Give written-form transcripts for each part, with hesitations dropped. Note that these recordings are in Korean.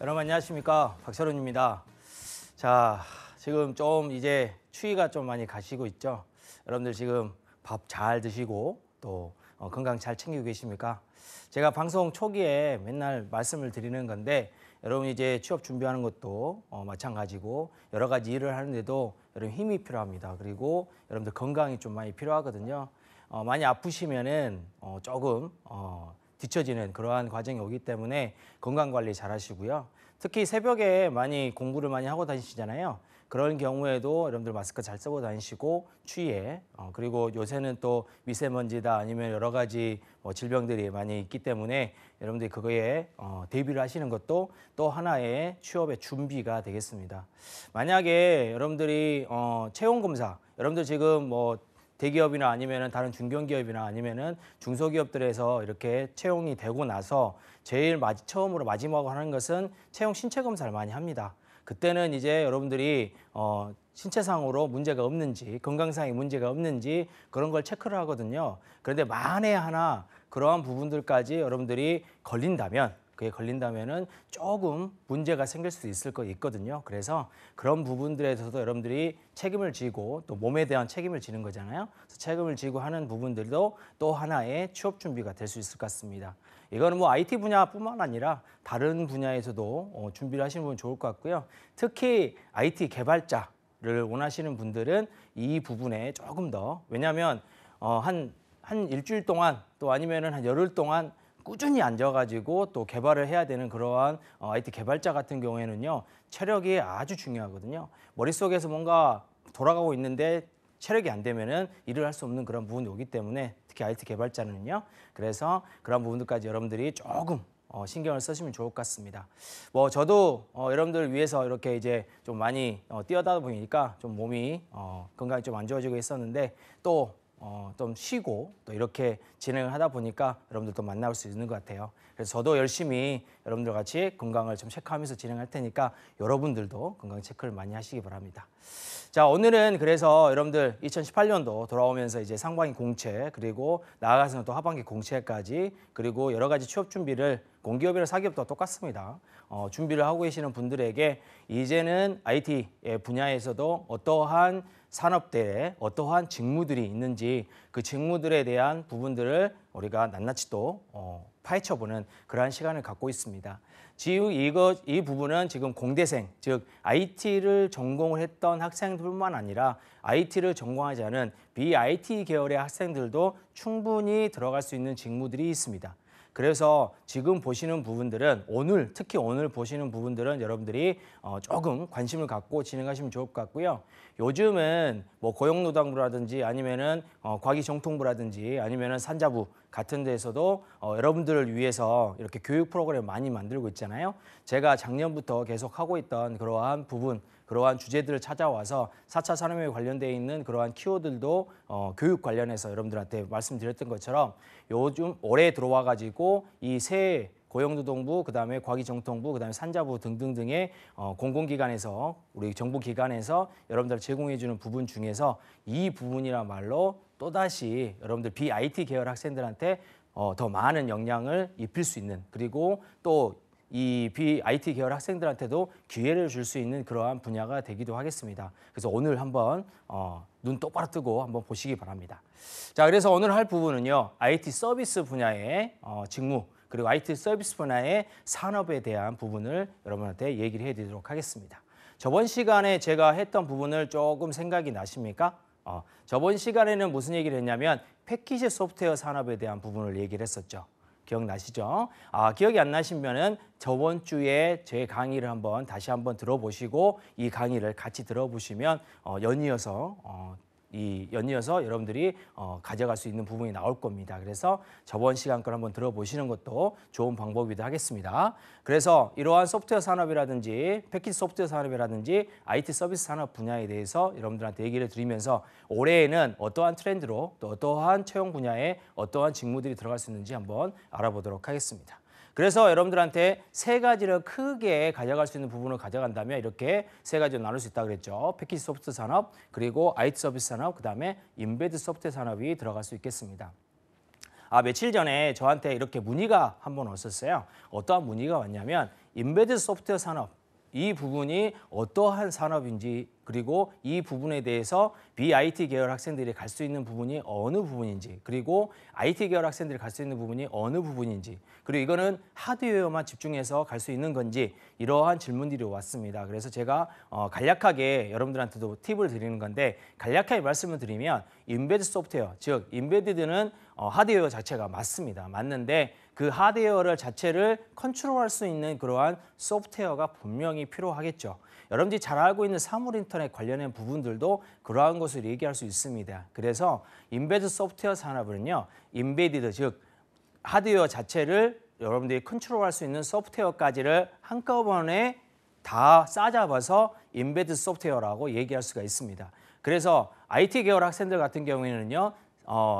여러분 안녕하십니까, 박철훈입니다. 자, 지금 좀 이제 추위가 좀 많이 가시고 있죠. 여러분들 지금 밥 잘 드시고 또 건강 잘 챙기고 계십니까? 제가 방송 초기에 맨날 말씀을 드리는 건데, 여러분 이제 취업 준비하는 것도 마찬가지고 여러 가지 일을 하는데도 여러분 힘이 필요합니다. 그리고 여러분들 건강이 좀 많이 필요하거든요. 많이 아프시면은 조금 뒤처지는 그러한 과정이 오기 때문에 건강관리 잘 하시고요. 특히 새벽에 많이 공부를 많이 하고 다니시잖아요. 그런 경우에도 여러분들 마스크 잘 쓰고 다니시고, 추위에 그리고 요새는 또 미세먼지다 아니면 여러 가지 질병들이 많이 있기 때문에 여러분들이 그거에 대비를 하시는 것도 또 하나의 취업의 준비가 되겠습니다. 만약에 여러분들이 채용검사, 여러분들 지금 대기업이나 아니면은 다른 중견기업이나 아니면은 중소기업들에서 이렇게 채용이 되고 나서 제일 처음으로 마지막으로 하는 것은 채용 신체 검사를 많이 합니다. 그때는 이제 여러분들이 신체상으로 문제가 없는지, 건강상의 문제가 없는지 그런 걸 체크를 하거든요. 그런데 만에 하나 그러한 부분들까지 여러분들이 그게 걸린다면은 조금 문제가 생길 수도 있거든요. 그래서 그런 부분들에 대해서도 여러분들이 책임을 지고, 또 몸에 대한 책임을 지는 거잖아요. 그래서 책임을 지고 하는 부분들도 또 하나의 취업 준비가 될 수 있을 것 같습니다. 이거는 IT 분야뿐만 아니라 다른 분야에서도 준비를 하시는 분 좋을 것 같고요. 특히 IT 개발자를 원하시는 분들은 이 부분에 조금 더, 왜냐하면 한 일주일 동안 또 아니면은 한 열흘 동안 꾸준히 앉아가지고 또 개발을 해야 되는 그러한 IT 개발자 같은 경우에는요, 체력이 아주 중요하거든요. 머릿속에서 뭔가 돌아가고 있는데 체력이 안 되면은 일을 할 수 없는 그런 부분이 오기 때문에, 특히 IT 개발자는요. 그래서 그런 부분들까지 여러분들이 조금 신경을 쓰시면 좋을 것 같습니다. 저도 여러분들 위해서 이렇게 이제 좀 많이 뛰어다니다 보니까 좀 몸이 건강이 좀 안 좋아지고 있었는데, 또 좀 쉬고 또 이렇게 진행을 하다 보니까 여러분들도 만날 수 있는 것 같아요. 그래서 저도 열심히 여러분들 같이 건강을 좀 체크하면서 진행할 테니까 여러분들도 건강 체크를 많이 하시기 바랍니다. 자, 오늘은 그래서 여러분들 2018년도 돌아오면서 이제 상반기 공채, 그리고 나아가서는 또 하반기 공채까지, 그리고 여러 가지 취업 준비를 공기업이나 사기업도 똑같습니다. 준비를 하고 계시는 분들에게 이제는 IT 분야에서도 어떠한 산업대에 어떠한 직무들이 있는지, 그 직무들에 대한 부분들을 우리가 낱낱이 또 파헤쳐보는 그러한 시간을 갖고 있습니다. 이 부분은 지금 공대생, 즉 IT를 전공을 했던 학생들뿐만 아니라 IT를 전공하지 않은 BIT 계열의 학생들도 충분히 들어갈 수 있는 직무들이 있습니다. 그래서 지금 보시는 부분들은, 특히 오늘 보시는 부분들은 여러분들이 조금 관심을 갖고 진행하시면 좋을 것 같고요. 요즘은 고용노동부라든지 아니면은 과기정통부라든지 아니면은 산자부 같은 데에서도 여러분들을 위해서 이렇게 교육 프로그램 많이 만들고 있잖아요. 제가 작년부터 계속 하고 있던 그러한 부분, 그러한 주제들을 찾아와서 4차 산업혁명에 관련되어 있는 그러한 키워드들도 교육 관련해서 여러분들한테 말씀드렸던 것처럼 요즘 올해 들어와 가지고 이 새 고용노동부, 그다음에 과기정통부, 그다음에 산자부 등등등의 공공기관에서, 우리 정부기관에서 여러분들 제공해 주는 부분 중에서 이 부분이야말로 또다시 여러분들 BIT 계열 학생들한테 더 많은 영향을 입힐 수 있는, 그리고 또 이 BIT 계열 학생들한테도 기회를 줄 수 있는 그러한 분야가 되기도 하겠습니다. 그래서 오늘 한번 눈 똑바로 뜨고 한번 보시기 바랍니다. 자, 그래서 오늘 할 부분은요, IT 서비스 분야의 직무, 그리고 IT 서비스 분야의 산업에 대한 부분을 여러분한테 얘기를 해드리도록 하겠습니다. 저번 시간에 제가 했던 부분을 조금 생각이 나십니까? 저번 시간에는 무슨 얘기를 했냐면 패키지 소프트웨어 산업에 대한 부분을 얘기를 했었죠. 기억나시죠? 기억이 안 나시면은 저번 주에 제 강의를 다시 한번 들어보시고, 이 강의를 같이 들어보시면 연이어서 여러분들이 가져갈 수 있는 부분이 나올 겁니다. 그래서 저번 시간 걸 한번 들어보시는 것도 좋은 방법이기도 하겠습니다. 그래서 이러한 소프트웨어 산업이라든지 패키지 소프트웨어 산업이라든지 IT 서비스 산업 분야에 대해서 여러분들한테 얘기를 드리면서 올해에는 어떠한 트렌드로 또 어떠한 채용 분야에 어떠한 직무들이 들어갈 수 있는지 한번 알아보도록 하겠습니다. 그래서 여러분들한테 세 가지를 크게 가져갈 수 있는 부분을 가져간다면 이렇게 세 가지로 나눌 수 있다고 그랬죠. 패키지 소프트 산업, 그리고 IT 서비스 산업, 그다음에 인베드 소프트웨어 산업이 들어갈 수 있겠습니다. 며칠 전에 저한테 이렇게 문의가 한 번 왔었어요. 어떠한 문의가 왔냐면 인베드 소프트웨어 산업, 이 부분이 어떠한 산업인지 그리고 이 부분에 대해서 BIT 계열 학생들이 갈 수 있는 부분이 어느 부분인지 그리고 IT 계열 학생들이 갈 수 있는 부분이 어느 부분인지 그리고 이거는 하드웨어만 집중해서 갈 수 있는 건지 이러한 질문들이 왔습니다. 그래서 제가 간략하게 여러분들한테도 팁을 드리는 건데 간략하게 말씀을 드리면 인베드 소프트웨어, 즉 인베디드는 하드웨어 자체가 맞습니다. 맞는데 그 하드웨어를 자체를 컨트롤할 수 있는 그러한 소프트웨어가 분명히 필요하겠죠. 여러분들이 잘 알고 있는 사물 인터넷 관련된 부분들도 그러한 것을 얘기할 수 있습니다. 그래서 인베드 소프트웨어 산업은요, 인베디드 즉 하드웨어 자체를 여러분들이 컨트롤할 수 있는 소프트웨어까지를 한꺼번에 다 싸잡아서 인베드 소프트웨어라고 얘기할 수가 있습니다. 그래서 IT 계열 학생들 같은 경우에는요,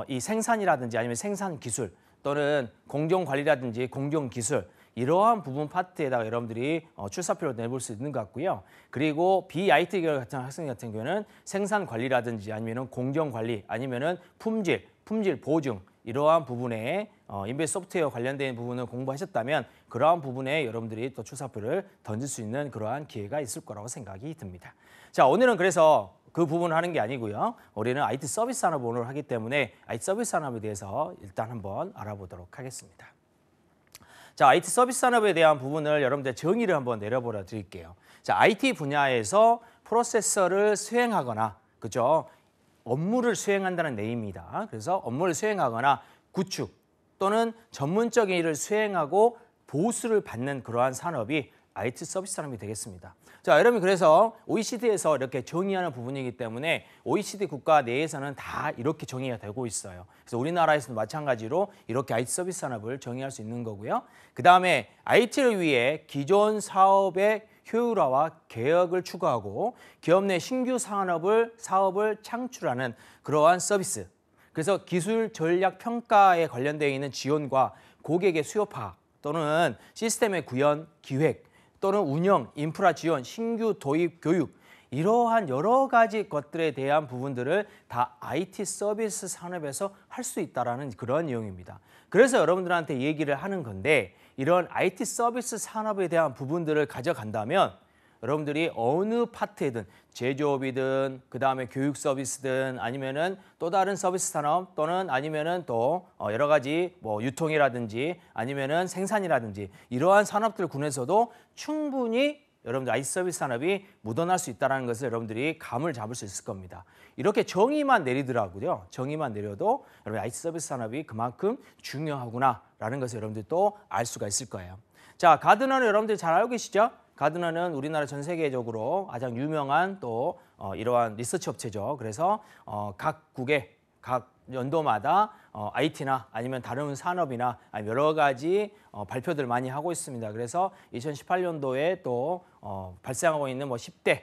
이 생산이라든지 아니면 생산 기술 또는 공정 관리라든지 공정 기술 이러한 부분 파트에다가 여러분들이 출사표를 내볼 수 있는 것 같고요. 그리고 BIT 계열 같은 학생 같은 경우는 생산 관리라든지 아니면 공정 관리 아니면은 품질 보증 이러한 부분에 인베드 소프트웨어 관련된 부분을 공부하셨다면 그러한 부분에 여러분들이 또 출사표를 던질 수 있는 그러한 기회가 있을 거라고 생각이 듭니다. 자, 오늘은 그래서 그 부분을 하는 게 아니고요. 우리는 IT 서비스 산업 오늘 하기 때문에 IT 서비스 산업에 대해서 일단 한번 알아보도록 하겠습니다. 자, IT 서비스 산업에 대한 부분을 여러분들 정의를 한번 내려보려 드릴게요. 자, IT 분야에서 프로세서를 수행하거나, 그죠? 업무를 수행한다는 내용입니다. 그래서 업무를 수행하거나 구축 또는 전문적인 일을 수행하고 보수를 받는 그러한 산업이 IT 서비스 산업이 되겠습니다. 자, 여러분 그래서 OECD에서 이렇게 정의하는 부분이기 때문에 OECD 국가 내에서는 다 이렇게 정의가 되고 있어요. 그래서 우리나라에서도 마찬가지로 이렇게 IT 서비스 산업을 정의할 수 있는 거고요. 그다음에 IT를 위해 기존 사업의 효율화와 개혁을 추구하고 기업 내 신규 사업을 창출하는 그러한 서비스. 그래서 기술 전략 평가에 관련되어 있는 지원과 고객의 수요 파악 또는 시스템의 구현, 기획 또는 운영, 인프라 지원, 신규 도입, 교육 이러한 여러 가지 것들에 대한 부분들을 다 IT 서비스 산업에서 할 수 있다는 그런 내용입니다. 그래서 여러분들한테 얘기를 하는 건데 이런 IT 서비스 산업에 대한 부분들을 가져간다면 여러분들이 어느 파트에든 제조업이든 그다음에 교육 서비스든 아니면은 또 다른 서비스 산업 또는 아니면은 또 여러 가지 뭐 유통이라든지 아니면은 생산이라든지 이러한 산업들 군에서도 충분히 여러분들 IT 서비스 산업이 묻어날 수 있다는 것을 여러분들이 감을 잡을 수 있을 겁니다. 이렇게 정의만 내리더라고요. 정의만 내려도 여러분 IT 서비스 산업이 그만큼 중요하구나라는 것을 여러분들이 또 알 수가 있을 거예요. 자, 가드너는 여러분들이 잘 알고 계시죠? 가드너는 우리나라 전 세계적으로 가장 유명한 또 이러한 리서치 업체죠. 그래서 각국의 각 연도마다 IT나 아니면 다른 산업이나 아니면 여러 가지 발표들 많이 하고 있습니다. 그래서 2018년도에 또 발생하고 있는 뭐 10대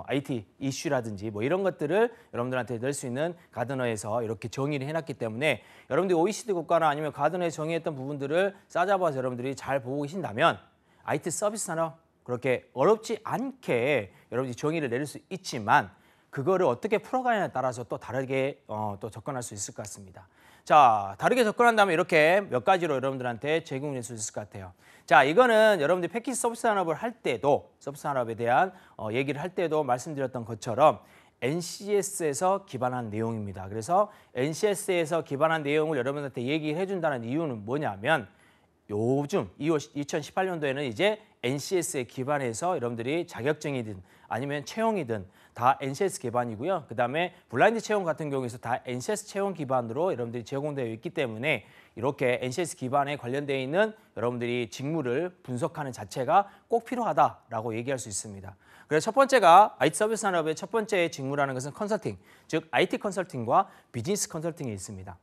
IT 이슈라든지 뭐 이런 것들을 여러분들한테 낼 수 있는 가드너에서 이렇게 정의를 해놨기 때문에 여러분들이 OECD 국가나 아니면 가드너에 정의했던 부분들을 싸잡아서 여러분들이 잘 보고 계신다면 IT 서비스 산업 그렇게 어렵지 않게 여러분들이 정의를 내릴 수 있지만 그거를 어떻게 풀어가냐에 따라서 또 다르게 또 접근할 수 있을 것 같습니다. 자, 다르게 접근한다면 이렇게 몇 가지로 여러분들한테 제공할 수 있을 것 같아요. 자, 이거는 여러분들이 패키지 서비스 산업을 할 때도 서비스 산업에 대한 얘기를 할 때도 말씀드렸던 것처럼 NCS에서 기반한 내용입니다. 그래서 NCS에서 기반한 내용을 여러분들한테 얘기해 준다는 이유는 뭐냐면 요즘 2018년도에는 이제 NCS에 기반해서 여러분들이 자격증이든 아니면 채용이든 다 NCS 기반이고요. 그다음에 블라인드 채용 같은 경우에서 다 NCS 채용 기반으로 여러분들이 제공되어 있기 때문에 이렇게 NCS 기반에 관련되어 있는 여러분들이 직무를 분석하는 자체가 꼭 필요하다라고 얘기할 수 있습니다. 그래서 첫 번째가 IT 서비스 산업의 첫 번째 직무라는 것은 컨설팅, 즉 IT 컨설팅과 비즈니스 컨설팅이 있습니다.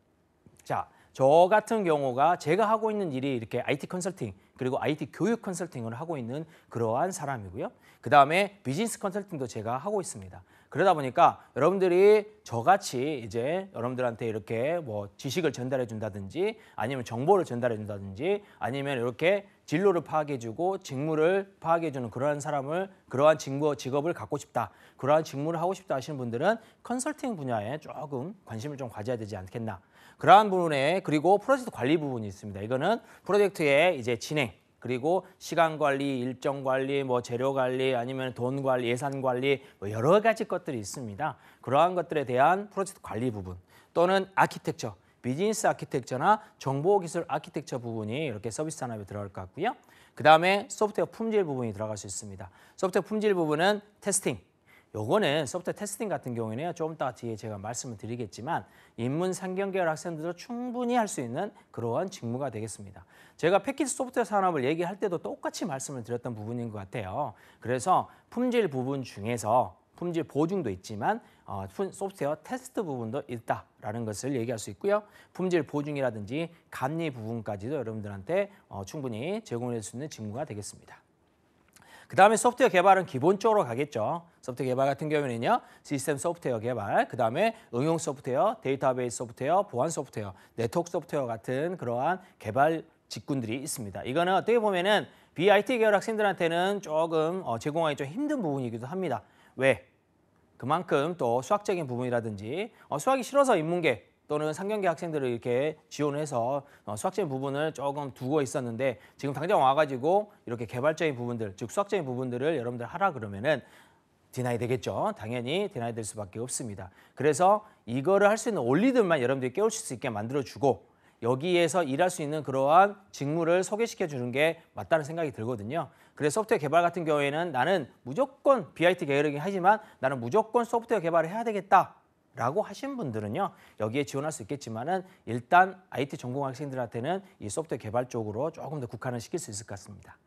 자, 저 같은 경우가 제가 하고 있는 일이 이렇게 IT 컨설팅 그리고 IT 교육 컨설팅을 하고 있는 그러한 사람이고요. 그다음에 비즈니스 컨설팅도 제가 하고 있습니다. 그러다 보니까 여러분들이 저같이 이제 여러분들한테 이렇게 뭐 지식을 전달해 준다든지 아니면 정보를 전달해 준다든지 아니면 이렇게 진로를 파악해주고 직무를 파악해주는 그러한 직업을 갖고 싶다. 그러한 직무를 하고 싶다 하시는 분들은 컨설팅 분야에 조금 관심을 좀 가져야 되지 않겠나. 그러한 부분에 그리고 프로젝트 관리 부분이 있습니다. 이거는 프로젝트의 이제 진행 그리고 시간 관리, 일정 관리, 뭐 재료 관리, 아니면 돈 관리, 예산 관리 뭐 여러 가지 것들이 있습니다. 그러한 것들에 대한 프로젝트 관리 부분 또는 아키텍처, 비즈니스 아키텍처나 정보기술 아키텍처 부분이 이렇게 서비스 산업에 들어갈 것 같고요. 그다음에 소프트웨어 품질 부분이 들어갈 수 있습니다. 소프트웨어 품질 부분은 테스팅. 요거는 소프트웨어 테스팅 같은 경우에는 좀 이따 뒤에 제가 말씀을 드리겠지만 인문 상경 계열 학생들도 충분히 할 수 있는 그러한 직무가 되겠습니다. 제가 패키지 소프트웨어 산업을 얘기할 때도 똑같이 말씀을 드렸던 부분인 것 같아요. 그래서 품질 부분 중에서 품질 보증도 있지만 소프트웨어 테스트 부분도 있다라는 것을 얘기할 수 있고요. 품질 보증이라든지 감리 부분까지도 여러분들한테 충분히 제공할 수 있는 직무가 되겠습니다. 그 다음에 소프트웨어 개발은 기본적으로 가겠죠. 소프트웨어 개발 같은 경우에는요. 시스템 소프트웨어 개발, 그 다음에 응용 소프트웨어, 데이터베이스 소프트웨어, 보안 소프트웨어, 네트워크 소프트웨어 같은 그러한 개발 직군들이 있습니다. 이거는 어떻게 보면은 BIT 계열 학생들한테는 조금 제공하기 좀 힘든 부분이기도 합니다. 왜? 그만큼 또 수학적인 부분이라든지 수학이 싫어서 인문계 또는 상경계 학생들을 이렇게 지원해서 수학적인 부분을 조금 두고 있었는데 지금 당장 와가지고 이렇게 개발적인 부분들, 즉 수학적인 부분들을 여러분들 하라 그러면은 디나이 되겠죠. 당연히 디나이 될 수밖에 없습니다. 그래서 이거를 할 수 있는 원리들만 여러분들이 깨우칠 수 있게 만들어주고 여기에서 일할 수 있는 그러한 직무를 소개시켜 주는 게 맞다는 생각이 들거든요. 그래서 소프트웨어 개발 같은 경우에는 나는 무조건 BIT 계열이긴 하지만 나는 무조건 소프트웨어 개발을 해야 되겠다라고 하신 분들은요. 여기에 지원할 수 있겠지만은 일단 IT 전공 학생들한테는 이 소프트웨어 개발 쪽으로 조금 더 국한을 시킬 수 있을 것 같습니다.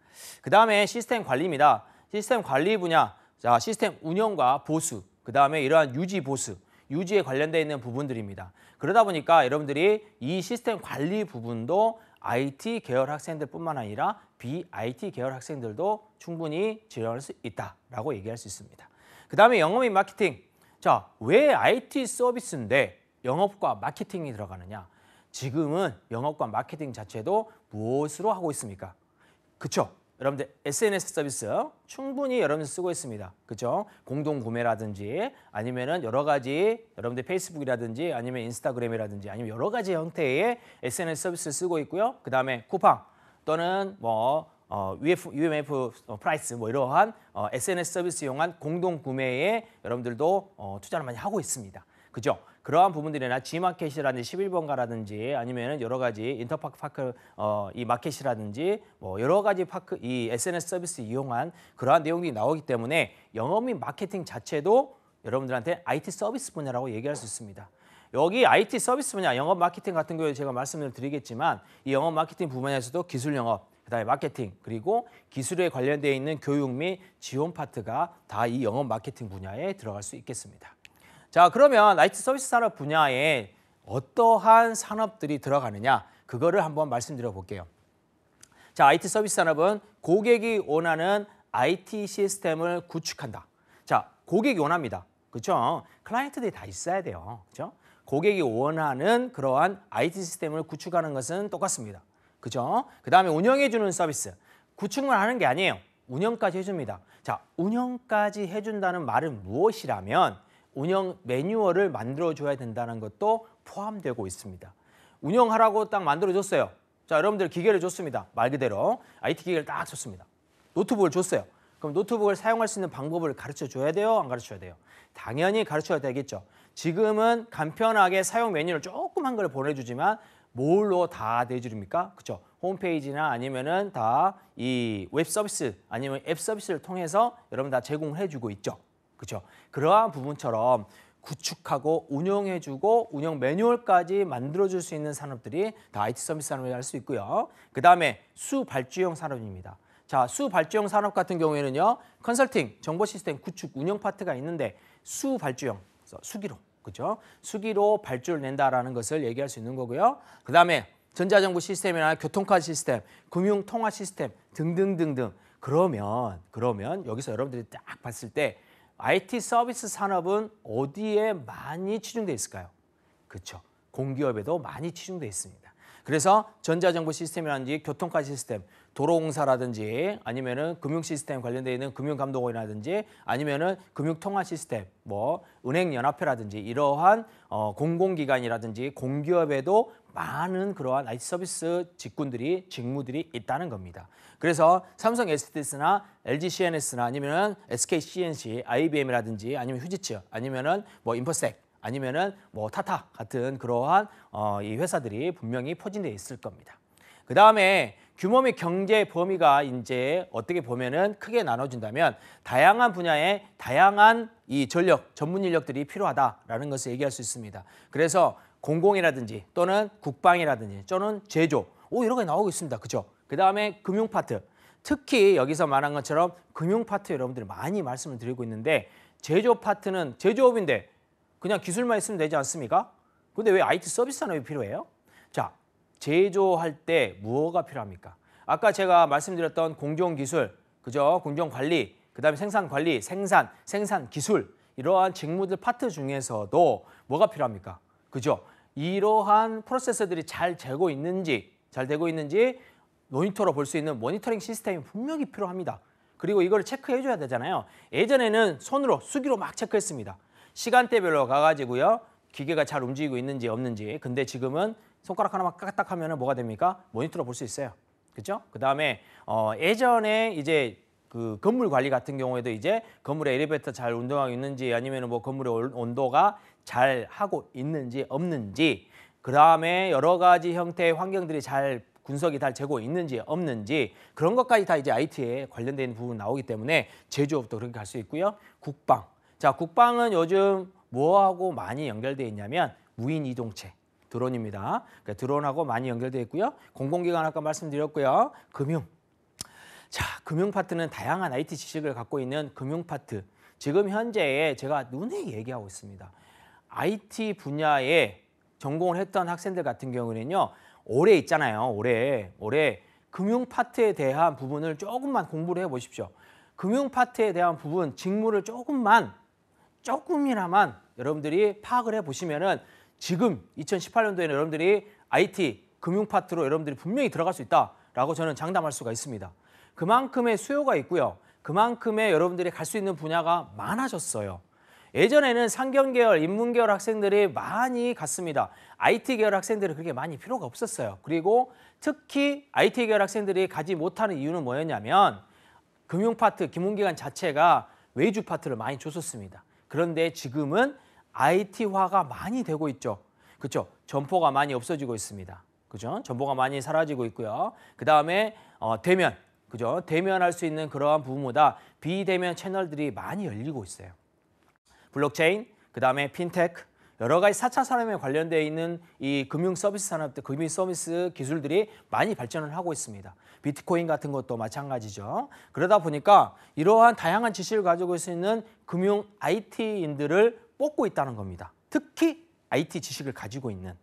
그 다음에 시스템 관리입니다. 시스템 관리 분야, 자 시스템 운영과 보수, 그 다음에 이러한 유지 보수, 유지에 관련되어 있는 부분들입니다. 그러다 보니까 여러분들이 이 시스템 관리 부분도 IT 계열 학생들뿐만 아니라 BIT 계열 학생들도 충분히 지원할 수 있다라고 얘기할 수 있습니다. 그 다음에 영업 및 마케팅. 자, 왜 IT 서비스인데 영업과 마케팅이 들어가느냐? 지금은 영업과 마케팅 자체도 무엇으로 하고 있습니까? 그쵸? 여러분들 SNS 서비스 충분히 여러분들 쓰고 있습니다. 그죠? 공동 구매라든지 아니면은 여러 가지 여러분들 페이스북이라든지 아니면 인스타그램이라든지 아니면 여러 가지 형태의 SNS 서비스를 쓰고 있고요. 그 다음에 쿠팡 또는 뭐 UMF 프라이스 뭐 이러한 SNS 서비스 이용한 공동 구매에 여러분들도 투자를 많이 하고 있습니다. 그죠? 그러한 부분들이나 G마켓이라든지 11번가라든지 아니면 여러 가지 인터파크 이 마켓이라든지 뭐 여러 가지 이 SNS 서비스 이용한 그러한 내용이 나오기 때문에 영업 및 마케팅 자체도 여러분들한테 IT 서비스 분야라고 얘기할 수 있습니다. 여기 IT 서비스 분야, 영업 마케팅 같은 경우에 제가 말씀을 드리겠지만 이 영업 마케팅 부분에서도 기술 영업, 그다음에 마케팅, 그리고 기술에 관련되어 있는 교육 및 지원 파트가 다 이 영업 마케팅 분야에 들어갈 수 있겠습니다. 자, 그러면 IT 서비스 산업 분야에 어떠한 산업들이 들어가느냐 그거를 한번 말씀드려 볼게요. 자, IT 서비스 산업은 고객이 원하는 IT 시스템을 구축한다. 자, 고객이 원합니다. 그렇죠? 클라이언트들이 다 있어야 돼요. 그렇죠? 고객이 원하는 그러한 IT 시스템을 구축하는 것은 똑같습니다. 그렇죠? 그다음에 운영해 주는 서비스. 구축만 하는 게 아니에요. 운영까지 해줍니다. 자, 운영까지 해준다는 말은 무엇이라면 운영 매뉴얼을 만들어줘야 된다는 것도 포함되고 있습니다. 운영하라고 딱 만들어줬어요. 자, 여러분들 기계를 줬습니다. 말 그대로 IT 기계를 딱 줬습니다. 노트북을 줬어요. 그럼 노트북을 사용할 수 있는 방법을 가르쳐줘야 돼요? 안 가르쳐야 돼요? 당연히 가르쳐야 되겠죠. 지금은 간편하게 사용 매뉴얼 조그만 걸 보내주지만 뭘로 다 내주립니까? 그렇죠? 홈페이지나 아니면은 다 이 웹 서비스 아니면 앱 서비스를 통해서 여러분 다 제공해주고 있죠. 그렇죠? 그러한 부분처럼 구축하고 운영해주고 운영 매뉴얼까지 만들어줄 수 있는 산업들이 다 IT 서비스 산업이라 할 수 있고요. 그 다음에 수발주형 산업입니다. 자, 수발주형 산업 같은 경우에는요. 컨설팅, 정보 시스템 구축, 운영 파트가 있는데 수발주형, 수기로, 그렇죠? 수기로 발주를 낸다라는 것을 얘기할 수 있는 거고요. 그 다음에 전자정부 시스템이나 교통카드 시스템, 금융통화 시스템 등등등등. 그러면 여기서 여러분들이 딱 봤을 때 IT 서비스 산업은 어디에 많이 치중되어 있을까요? 그렇죠. 공기업에도 많이 치중되어 있습니다. 그래서 전자정보 시스템이라든지 교통카 시스템, 도로공사라든지 아니면은 금융 시스템 관련되어 있는 금융감독원이라든지 아니면은 금융통화 시스템, 뭐 은행연합회라든지 이러한 공공기관이라든지 공기업에도 많은 그러한 IT 서비스 직무들이 있다는 겁니다. 그래서 삼성 SDS나 LG CNS나 아니면은 SK CNC, IBM이라든지 아니면 휴지츠 아니면은 뭐 인포색 아니면은 뭐 타타 같은 그러한 이 회사들이 분명히 포진되어 있을 겁니다. 그 다음에 규모 및 경제 범위가 이제 어떻게 보면은 크게 나눠진다면 다양한 분야의 다양한 이 전력, 전문 인력들이 필요하다라는 것을 얘기할 수 있습니다. 그래서 공공이라든지 또는 국방이라든지 또는 제조, 이런 게 나오고 있습니다. 그죠? 그 다음에 금융 파트, 특히 여기서 말한 것처럼 금융 파트 여러분들이 많이 말씀을 드리고 있는데 제조 파트는 제조업인데 그냥 기술만 있으면 되지 않습니까? 근데 왜 IT 서비스 산업이 필요해요? 자, 제조할 때 무엇가 필요합니까? 아까 제가 말씀드렸던 공정기술, 그죠? 공정관리, 그 다음에 생산관리, 생산 기술 이러한 직무들 파트 중에서도 뭐가 필요합니까? 그죠? 이러한 프로세서들이 잘 되고 있는지 모니터로 볼 수 있는 모니터링 시스템이 분명히 필요합니다. 그리고 이걸 체크해 줘야 되잖아요. 예전에는 손으로 수기로 막 체크했습니다. 시간대별로 가가지고요. 기계가 잘 움직이고 있는지 없는지. 근데 지금은 손가락 하나만 까딱 하면 뭐가 됩니까? 모니터로 볼 수 있어요. 그죠? 그 다음에 예전에 이제 그 건물 관리 같은 경우에도 이제 건물에 엘리베이터 잘 운동하고 있는지 아니면 뭐 건물의 온도가 잘 하고 있는지 없는지 그 다음에 여러 가지 형태의 환경들이 잘 분석이 잘 되고 있는지 없는지 그런 것까지 다 이제 IT에 관련된 부분 나오기 때문에 제조업도 그렇게 갈 수 있고요. 국방. 자, 국방은 요즘 뭐하고 많이 연결되어 있냐면 무인 이동체. 드론입니다. 그러니까 드론하고 많이 연결되어 있고요. 공공기관 아까 말씀드렸고요. 금융. 자, 금융 파트는 다양한 IT 지식을 갖고 있는 금융 파트. 지금 현재에 제가 눈에 얘기하고 있습니다. IT 분야에 전공을 했던 학생들 같은 경우는요. 올해 있잖아요. 올해 금융 파트에 대한 부분을 조금만 공부를 해보십시오. 금융 파트에 대한 부분, 직무를 조금이나만 여러분들이 파악을 해보시면은 지금 2018년도에는 여러분들이 IT, 금융 파트로 여러분들이 분명히 들어갈 수 있다라고 저는 장담할 수가 있습니다. 그만큼의 수요가 있고요. 그만큼의 여러분들이 갈 수 있는 분야가 많아졌어요. 예전에는 상경계열, 인문계열 학생들이 많이 갔습니다. IT 계열 학생들은 그렇게 많이 필요가 없었어요. 그리고 특히 IT 계열 학생들이 가지 못하는 이유는 뭐였냐면 금융 파트,金融기관 자체가 외주 파트를 많이 줬었습니다. 그런데 지금은 IT화가 많이 되고 있죠. 그렇죠? 점포가 많이 없어지고 있습니다. 그죠? 점포가 많이 사라지고 있고요. 그 다음에 대면, 그죠? 대면할 수 있는 그러한 부분보다 비대면 채널들이 많이 열리고 있어요. 블록체인, 그 다음에 핀테크, 여러 가지 4차 산업에 관련되어 있는 이 금융 서비스 산업들, 금융 서비스 기술들이 많이 발전을 하고 있습니다. 비트코인 같은 것도 마찬가지죠. 그러다 보니까 이러한 다양한 지식을 가지고 있는 금융 IT인들을 뽑고 있다는 겁니다. 특히 IT 지식을 가지고 있는.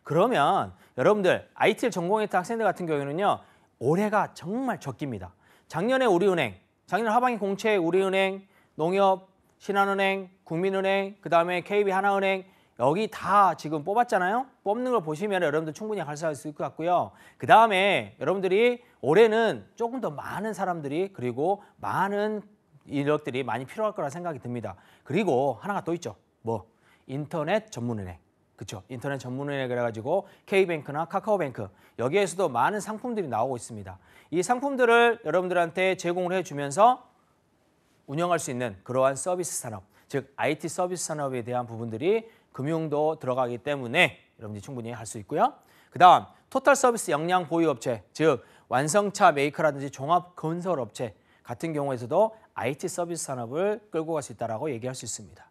그러면 여러분들 IT를 전공했던 학생들 같은 경우에는요. 올해가 정말 적깁니다. 작년에 우리은행, 작년 하반기 공채 우리은행, 농협, 신한은행, 국민은행, 그 다음에 KB하나은행 여기 다 지금 뽑았잖아요. 뽑는 걸 보시면 여러분들 충분히 갈수할 수 있을 것 같고요. 그 다음에 여러분들이 올해는 조금 더 많은 사람들이 그리고 많은 인력들이 많이 필요할 거라 생각이 듭니다. 그리고 하나가 또 있죠. 뭐 인터넷 전문은행. 그렇죠. 인터넷 전문은행 그래가지고 K뱅크나 카카오뱅크 여기에서도 많은 상품들이 나오고 있습니다. 이 상품들을 여러분들한테 제공을 해주면서 운영할 수 있는 그러한 서비스 산업, 즉 IT 서비스 산업에 대한 부분들이 금융도 들어가기 때문에 여러분들이 충분히 할 수 있고요. 그 다음 토탈 서비스 역량 보유업체, 즉 완성차 메이커라든지 종합 건설업체 같은 경우에서도 IT 서비스 산업을 끌고 갈 수 있다고 얘기할 수 있습니다.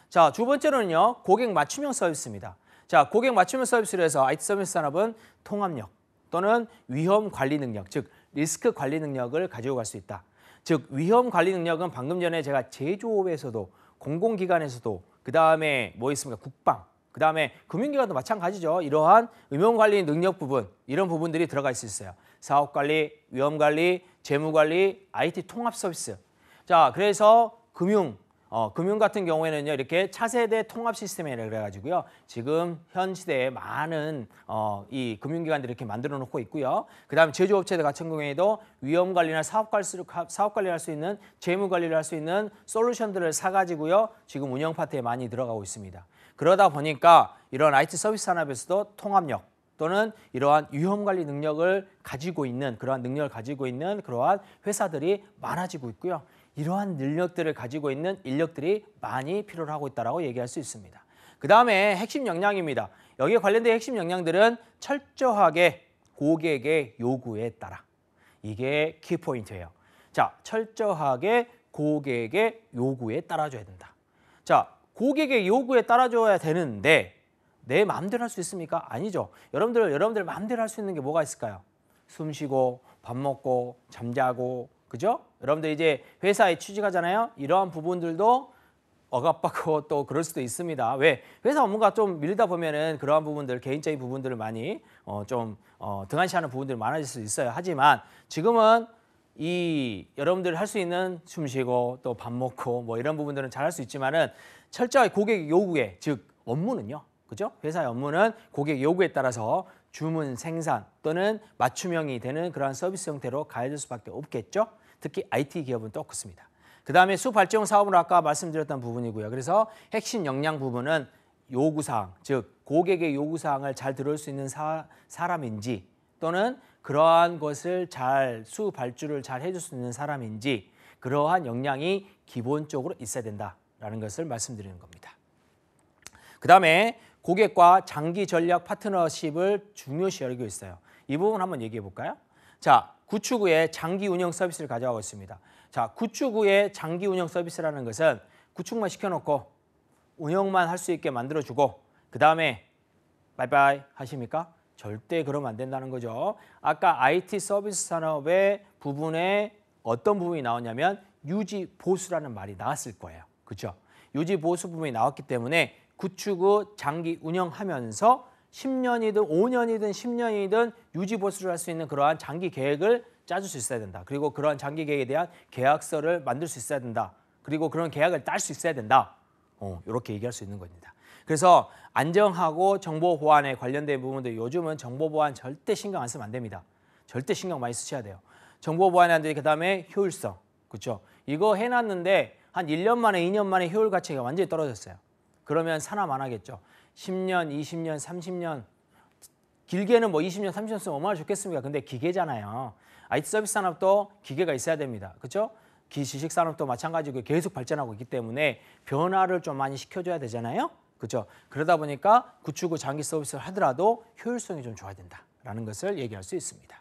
자, 두 번째로는요. 고객 맞춤형 서비스입니다. 자, 고객 맞춤형 서비스를 해서 IT 서비스 산업은 통합력 또는 위험 관리 능력, 즉 리스크 관리 능력을 가지고 갈 수 있다. 즉 위험 관리 능력은 방금 전에 제가 제조업에서도 공공기관에서도 그 다음에 뭐 있습니까? 국방, 그 다음에 금융기관도 마찬가지죠. 이러한 위험관리 능력 부분 이런 부분들이 들어가 있어요. 사업관리, 위험관리, 재무관리, IT 통합 서비스. 자, 그래서 금융 금융 같은 경우에는요, 이렇게 차세대 통합 시스템이라 그래가지고요. 지금 현 시대에 많은 이 금융기관들이 이렇게 만들어 놓고 있고요. 그다음에 제조업체들 같은 경우에도 위험 관리나 사업 관리를 할 수 있는 재무 관리를 할 수 있는 솔루션들을 사가지고요. 지금 운영 파트에 많이 들어가고 있습니다. 그러다 보니까 이런 IT 서비스 산업에서도 통합력 또는 이러한 위험 관리 능력을 가지고 있는 그러한 그러한 회사들이 많아지고 있고요. 이러한 능력들을 가지고 있는 인력들이 많이 필요로 하고 있다고 얘기할 수 있습니다. 그 다음에 핵심 역량입니다. 여기에 관련된 핵심 역량들은 철저하게 고객의 요구에 따라. 이게 키포인트예요. 자, 철저하게 고객의 요구에 따라줘야 된다. 자, 고객의 요구에 따라줘야 되는데 내 마음대로 할 수 있습니까? 아니죠. 여러분들 마음대로 할 수 있는 게 뭐가 있을까요? 숨 쉬고 밥 먹고 잠자고 그죠? 여러분들 이제 회사에 취직하잖아요. 이러한 부분들도 억압받고 또 그럴 수도 있습니다. 왜? 회사 업무가 좀 밀다 보면은 그러한 부분들, 개인적인 부분들을 많이 등한시하는 부분들이 많아질 수 있어요. 하지만 지금은 여러분들 할 수 있는 숨 쉬고 또 밥 먹고 뭐 이런 부분들은 잘 할 수 있지만은 철저하게 고객 요구에, 즉 업무는요. 그죠? 회사의 업무는 고객 요구에 따라서 주문 생산 또는 맞춤형이 되는 그러한 서비스 형태로 가해질 수밖에 없겠죠. 특히 IT 기업은 또 그렇습니다. 그 다음에 수발전 사업은 아까 말씀드렸던 부분이고요. 그래서 핵심 역량 부분은 요구사항, 즉 고객의 요구사항을 잘 들을 수 있는 사람인지 또는 그러한 것을 수발주를 잘 해줄 수 있는 사람인지 그러한 역량이 기본적으로 있어야 된다라는 것을 말씀드리는 겁니다. 그 다음에 고객과 장기 전략 파트너십을 중요시 여기고 있어요. 이 부분 한번 얘기해 볼까요? 자, 구축 후에 장기 운영 서비스를 가져가고 있습니다. 자, 구축 후에 장기 운영 서비스라는 것은 구축만 시켜놓고 운영만 할 수 있게 만들어주고 그 다음에 바이바이 하십니까? 절대 그러면 안 된다는 거죠. 아까 IT 서비스 산업의 부분에 어떤 부분이 나오냐면 유지 보수라는 말이 나왔을 거예요. 그렇죠? 유지 보수 부분이 나왔기 때문에 구축 후 장기 운영하면서 10년이든 5년이든 10년이든 유지 보수를 할 수 있는 그러한 장기 계획을 짜줄 수 있어야 된다. 그리고 그러한 장기 계획에 대한 계약서를 만들 수 있어야 된다. 그리고 그런 계약을 딸 수 있어야 된다. 이렇게 얘기할 수 있는 겁니다. 그래서 안정하고 정보 보안에 관련된 부분들 요즘은 정보 보안 절대 신경 안 쓰면 안 됩니다. 절대 신경 많이 쓰셔야 돼요. 정보 보안이 안 되니 그다음에 효율성. 그렇죠? 이거 해놨는데 한 1년 만에 2년 만에 효율 가치가 완전히 떨어졌어요. 그러면 사람 안 하겠죠. 10년, 20년, 30년, 길게는 뭐 20년, 30년 쓰면 얼마나 좋겠습니까? 근데 기계잖아요. IT 서비스 산업도 기계가 있어야 됩니다. 그렇죠? 지식 산업도 마찬가지고 계속 발전하고 있기 때문에 변화를 좀 많이 시켜줘야 되잖아요. 그렇죠? 그러다 보니까 구축 후 장기 서비스를 하더라도 효율성이 좀 좋아야 된다라는 것을 얘기할 수 있습니다.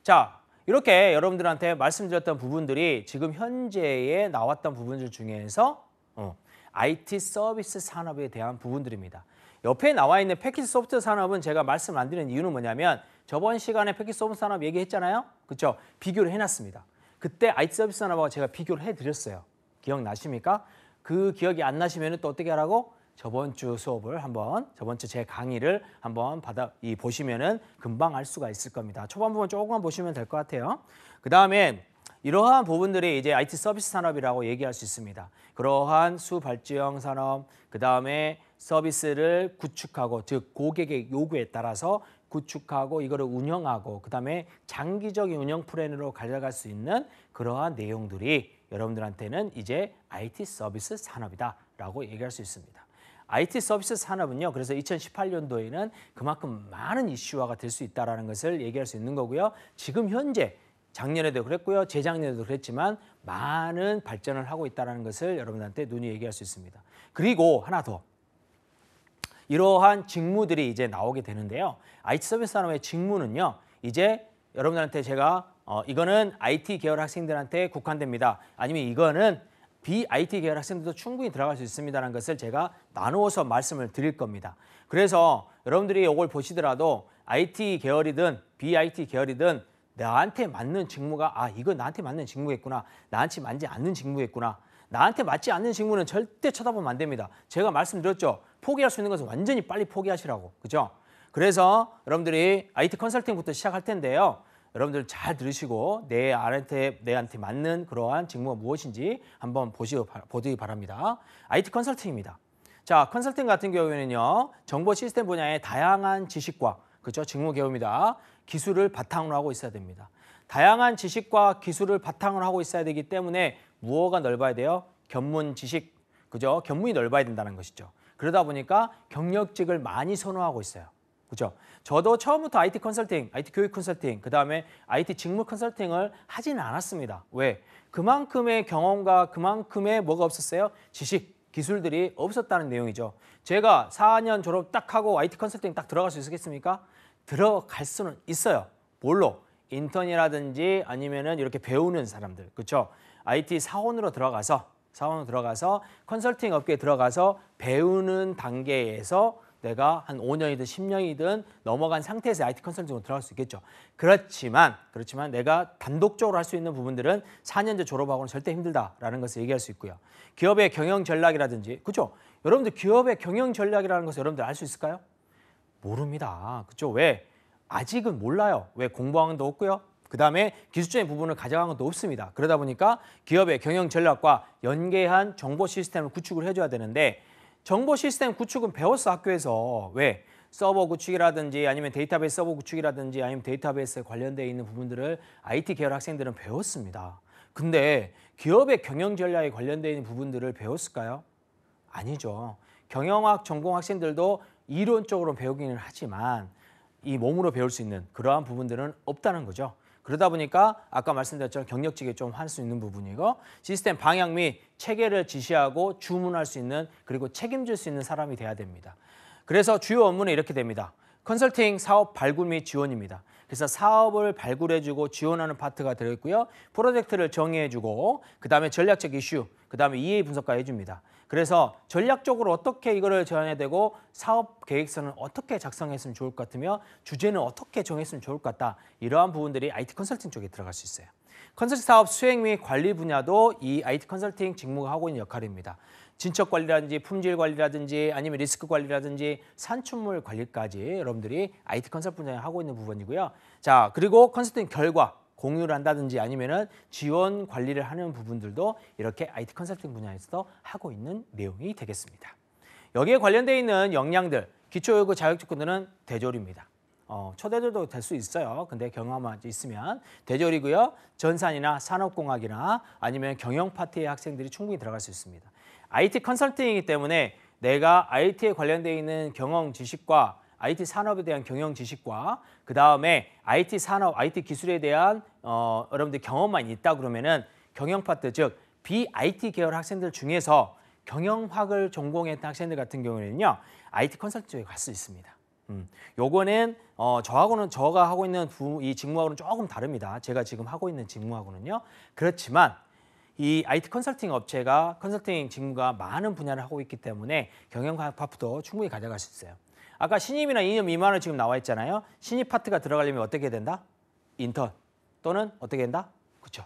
자, 이렇게 여러분들한테 말씀드렸던 부분들이 지금 현재에 나왔던 부분들 중에서 IT 서비스 산업에 대한 부분들입니다. 옆에 나와 있는 패키지 소프트 산업은 제가 말씀 안 드리는 이유는 뭐냐면 저번 시간에 패키지 소프트 산업 얘기했잖아요. 그렇죠? 비교를 해놨습니다. 그때 IT 서비스 산업하고 제가 비교를 해드렸어요. 기억나십니까? 그 기억이 안 나시면 또 어떻게 하라고? 저번 주 제 강의를 한번 보시면은 금방 알 수가 있을 겁니다. 초반 부분 조금만 보시면 될 것 같아요. 그 다음에 이러한 부분들이 이제 IT 서비스 산업이라고 얘기할 수 있습니다. 그러한 수발주형 산업, 그 다음에 서비스를 구축하고, 즉 고객의 요구에 따라서 구축하고 이거를 운영하고, 그 다음에 장기적인 운영 플랜으로 가져갈 수 있는 그러한 내용들이 여러분들한테는 이제 IT 서비스 산업이다라고 얘기할 수 있습니다. IT 서비스 산업은요. 그래서 2018년도에는 그만큼 많은 이슈화가 될 수 있다는 것을 얘기할 수 있는 거고요. 지금 현재 작년에도 그랬고요. 재작년에도 그랬지만 많은 발전을 하고 있다는 것을 여러분들한테 눈이 얘기할 수 있습니다. 그리고 하나 더. 이러한 직무들이 이제 나오게 되는데요. IT 서비스 산업의 직무는요. 이제 여러분들한테 제가 이거는 IT 계열 학생들한테 국한됩니다. 아니면 이거는 BIT 계열 학생들도 충분히 들어갈 수 있습니다라는 것을 제가 나누어서 말씀을 드릴 겁니다. 그래서 여러분들이 이걸 보시더라도 IT 계열이든 BIT 계열이든 나한테 맞는 직무가 이거 나한테 맞는 직무겠구나. 나한테 맞지 않는 직무겠구나. 나한테 맞지 않는 직무는 절대 쳐다보면 안 됩니다. 제가 말씀드렸죠. 포기할 수 있는 것은 완전히 빨리 포기하시라고. 그죠? 그래서 여러분들이 IT 컨설팅부터 시작할 텐데요. 여러분들 잘 들으시고 내한테 맞는 그러한 직무가 무엇인지 한번 보시기 바랍니다. IT 컨설팅입니다. 자, 컨설팅 같은 경우에는요, 정보 시스템 분야의 다양한 지식과 그죠? 직무 개요입니다. 기술을 바탕으로 하고 있어야 됩니다. 다양한 지식과 기술을 바탕으로 하고 있어야 되기 때문에 무엇가 넓어야 돼요? 견문 지식, 그죠? 견문이 넓어야 된다는 것이죠. 그러다 보니까 경력직을 많이 선호하고 있어요. 그죠? 저도 처음부터 IT 컨설팅, IT 교육 컨설팅, 그 다음에 IT 직무 컨설팅을 하지는 않았습니다. 왜? 그만큼의 경험과 그만큼의 뭐가 없었어요? 지식, 기술들이 없었다는 내용이죠. 제가 4년 졸업 딱 하고 IT 컨설팅 딱 들어갈 수 있겠습니까? 들어갈 수는 있어요. 뭘로? 인턴이라든지 아니면은 이렇게 배우는 사람들, 그렇죠? IT 사원으로 들어가서 컨설팅 업계에 들어가서 배우는 단계에서 내가 한 5년이든 10년이든 넘어간 상태에서 IT 컨설팅으로 들어갈 수 있겠죠. 그렇지만 내가 단독적으로 할 수 있는 부분들은 4년제 졸업하고는 절대 힘들다라는 것을 얘기할 수 있고요. 기업의 경영 전략이라든지, 그렇죠? 여러분들 기업의 경영 전략이라는 것을 여러분들 알 수 있을까요? 모릅니다. 그렇죠? 왜? 아직은 몰라요. 왜? 공부한 것도 없고요. 그 다음에 기술적인 부분을 가져간 것도 없습니다. 그러다 보니까 기업의 경영 전략과 연계한 정보 시스템을 구축을 해줘야 되는데, 정보 시스템 구축은 배웠어, 학교에서. 왜? 서버 구축이라든지 아니면 데이터베이스 서버 구축이라든지 아니면 데이터베이스에 관련되어 있는 부분들을 IT 계열 학생들은 배웠습니다. 근데 기업의 경영 전략에 관련되어 있는 부분들을 배웠을까요? 아니죠. 경영학 전공 학생들도 이론적으로 배우기는 하지만 이 몸으로 배울 수 있는 그러한 부분들은 없다는 거죠. 그러다 보니까 아까 말씀드렸죠. 경력직에 좀 할 수 있는 부분이고, 시스템 방향 및 체계를 지시하고 주문할 수 있는, 그리고 책임질 수 있는 사람이 돼야 됩니다. 그래서 주요 업무는 이렇게 됩니다. 컨설팅 사업 발굴 및 지원입니다. 그래서 사업을 발굴해주고 지원하는 파트가 들어있고요. 프로젝트를 정의해주고, 그 다음에 전략적 이슈, 그 다음에 EA 분석까지 해줍니다. 그래서 전략적으로 어떻게 이거를 제안해야 되고, 사업 계획서는 어떻게 작성했으면 좋을 것 같으며, 주제는 어떻게 정했으면 좋을 것 같다. 이러한 부분들이 IT 컨설팅 쪽에 들어갈 수 있어요. 컨설팅 사업 수행 및 관리 분야도 이 IT 컨설팅 직무가 하고 있는 역할입니다. 진척 관리라든지 품질 관리라든지 아니면 리스크 관리라든지 산출물 관리까지 여러분들이 IT 컨설팅 분야에 하고 있는 부분이고요. 자, 그리고 컨설팅 결과 공유를 한다든지 아니면은 지원 관리를 하는 부분들도 이렇게 IT 컨설팅 분야에서 하고 있는 내용이 되겠습니다. 여기에 관련되어 있는 역량들, 기초요구 자격조건들은 대졸입니다. 초대졸도 될 수 있어요. 근데 경험만 있으면 대졸이고요. 전산이나 산업공학이나 아니면 경영 파트의 학생들이 충분히 들어갈 수 있습니다. IT 컨설팅이기 때문에 내가 IT에 관련되어 있는 경영 지식과 IT 산업에 대한 경영 지식과 그 다음에 IT 산업, IT 기술에 대한 여러분들 경험만 있다 그러면은 경영 파트, 즉 BIT 계열 학생들 중에서 경영학을 전공했던 학생들 같은 경우에는요, IT 컨설팅 쪽에 갈 수 있습니다. 요거는 저가 하고 있는 이 직무하고는 조금 다릅니다. 제가 지금 하고 있는 직무하고는요. 그렇지만 이 IT 컨설팅 업체가 컨설팅 직무가 많은 분야를 하고 있기 때문에 경영학 파트도 충분히 가져갈 수 있어요. 아까 신입이나 2년 미만으로 지금 나와 있잖아요. 신입 파트가 들어가려면 어떻게 된다? 인턴 또는 어떻게 된다? 그렇죠.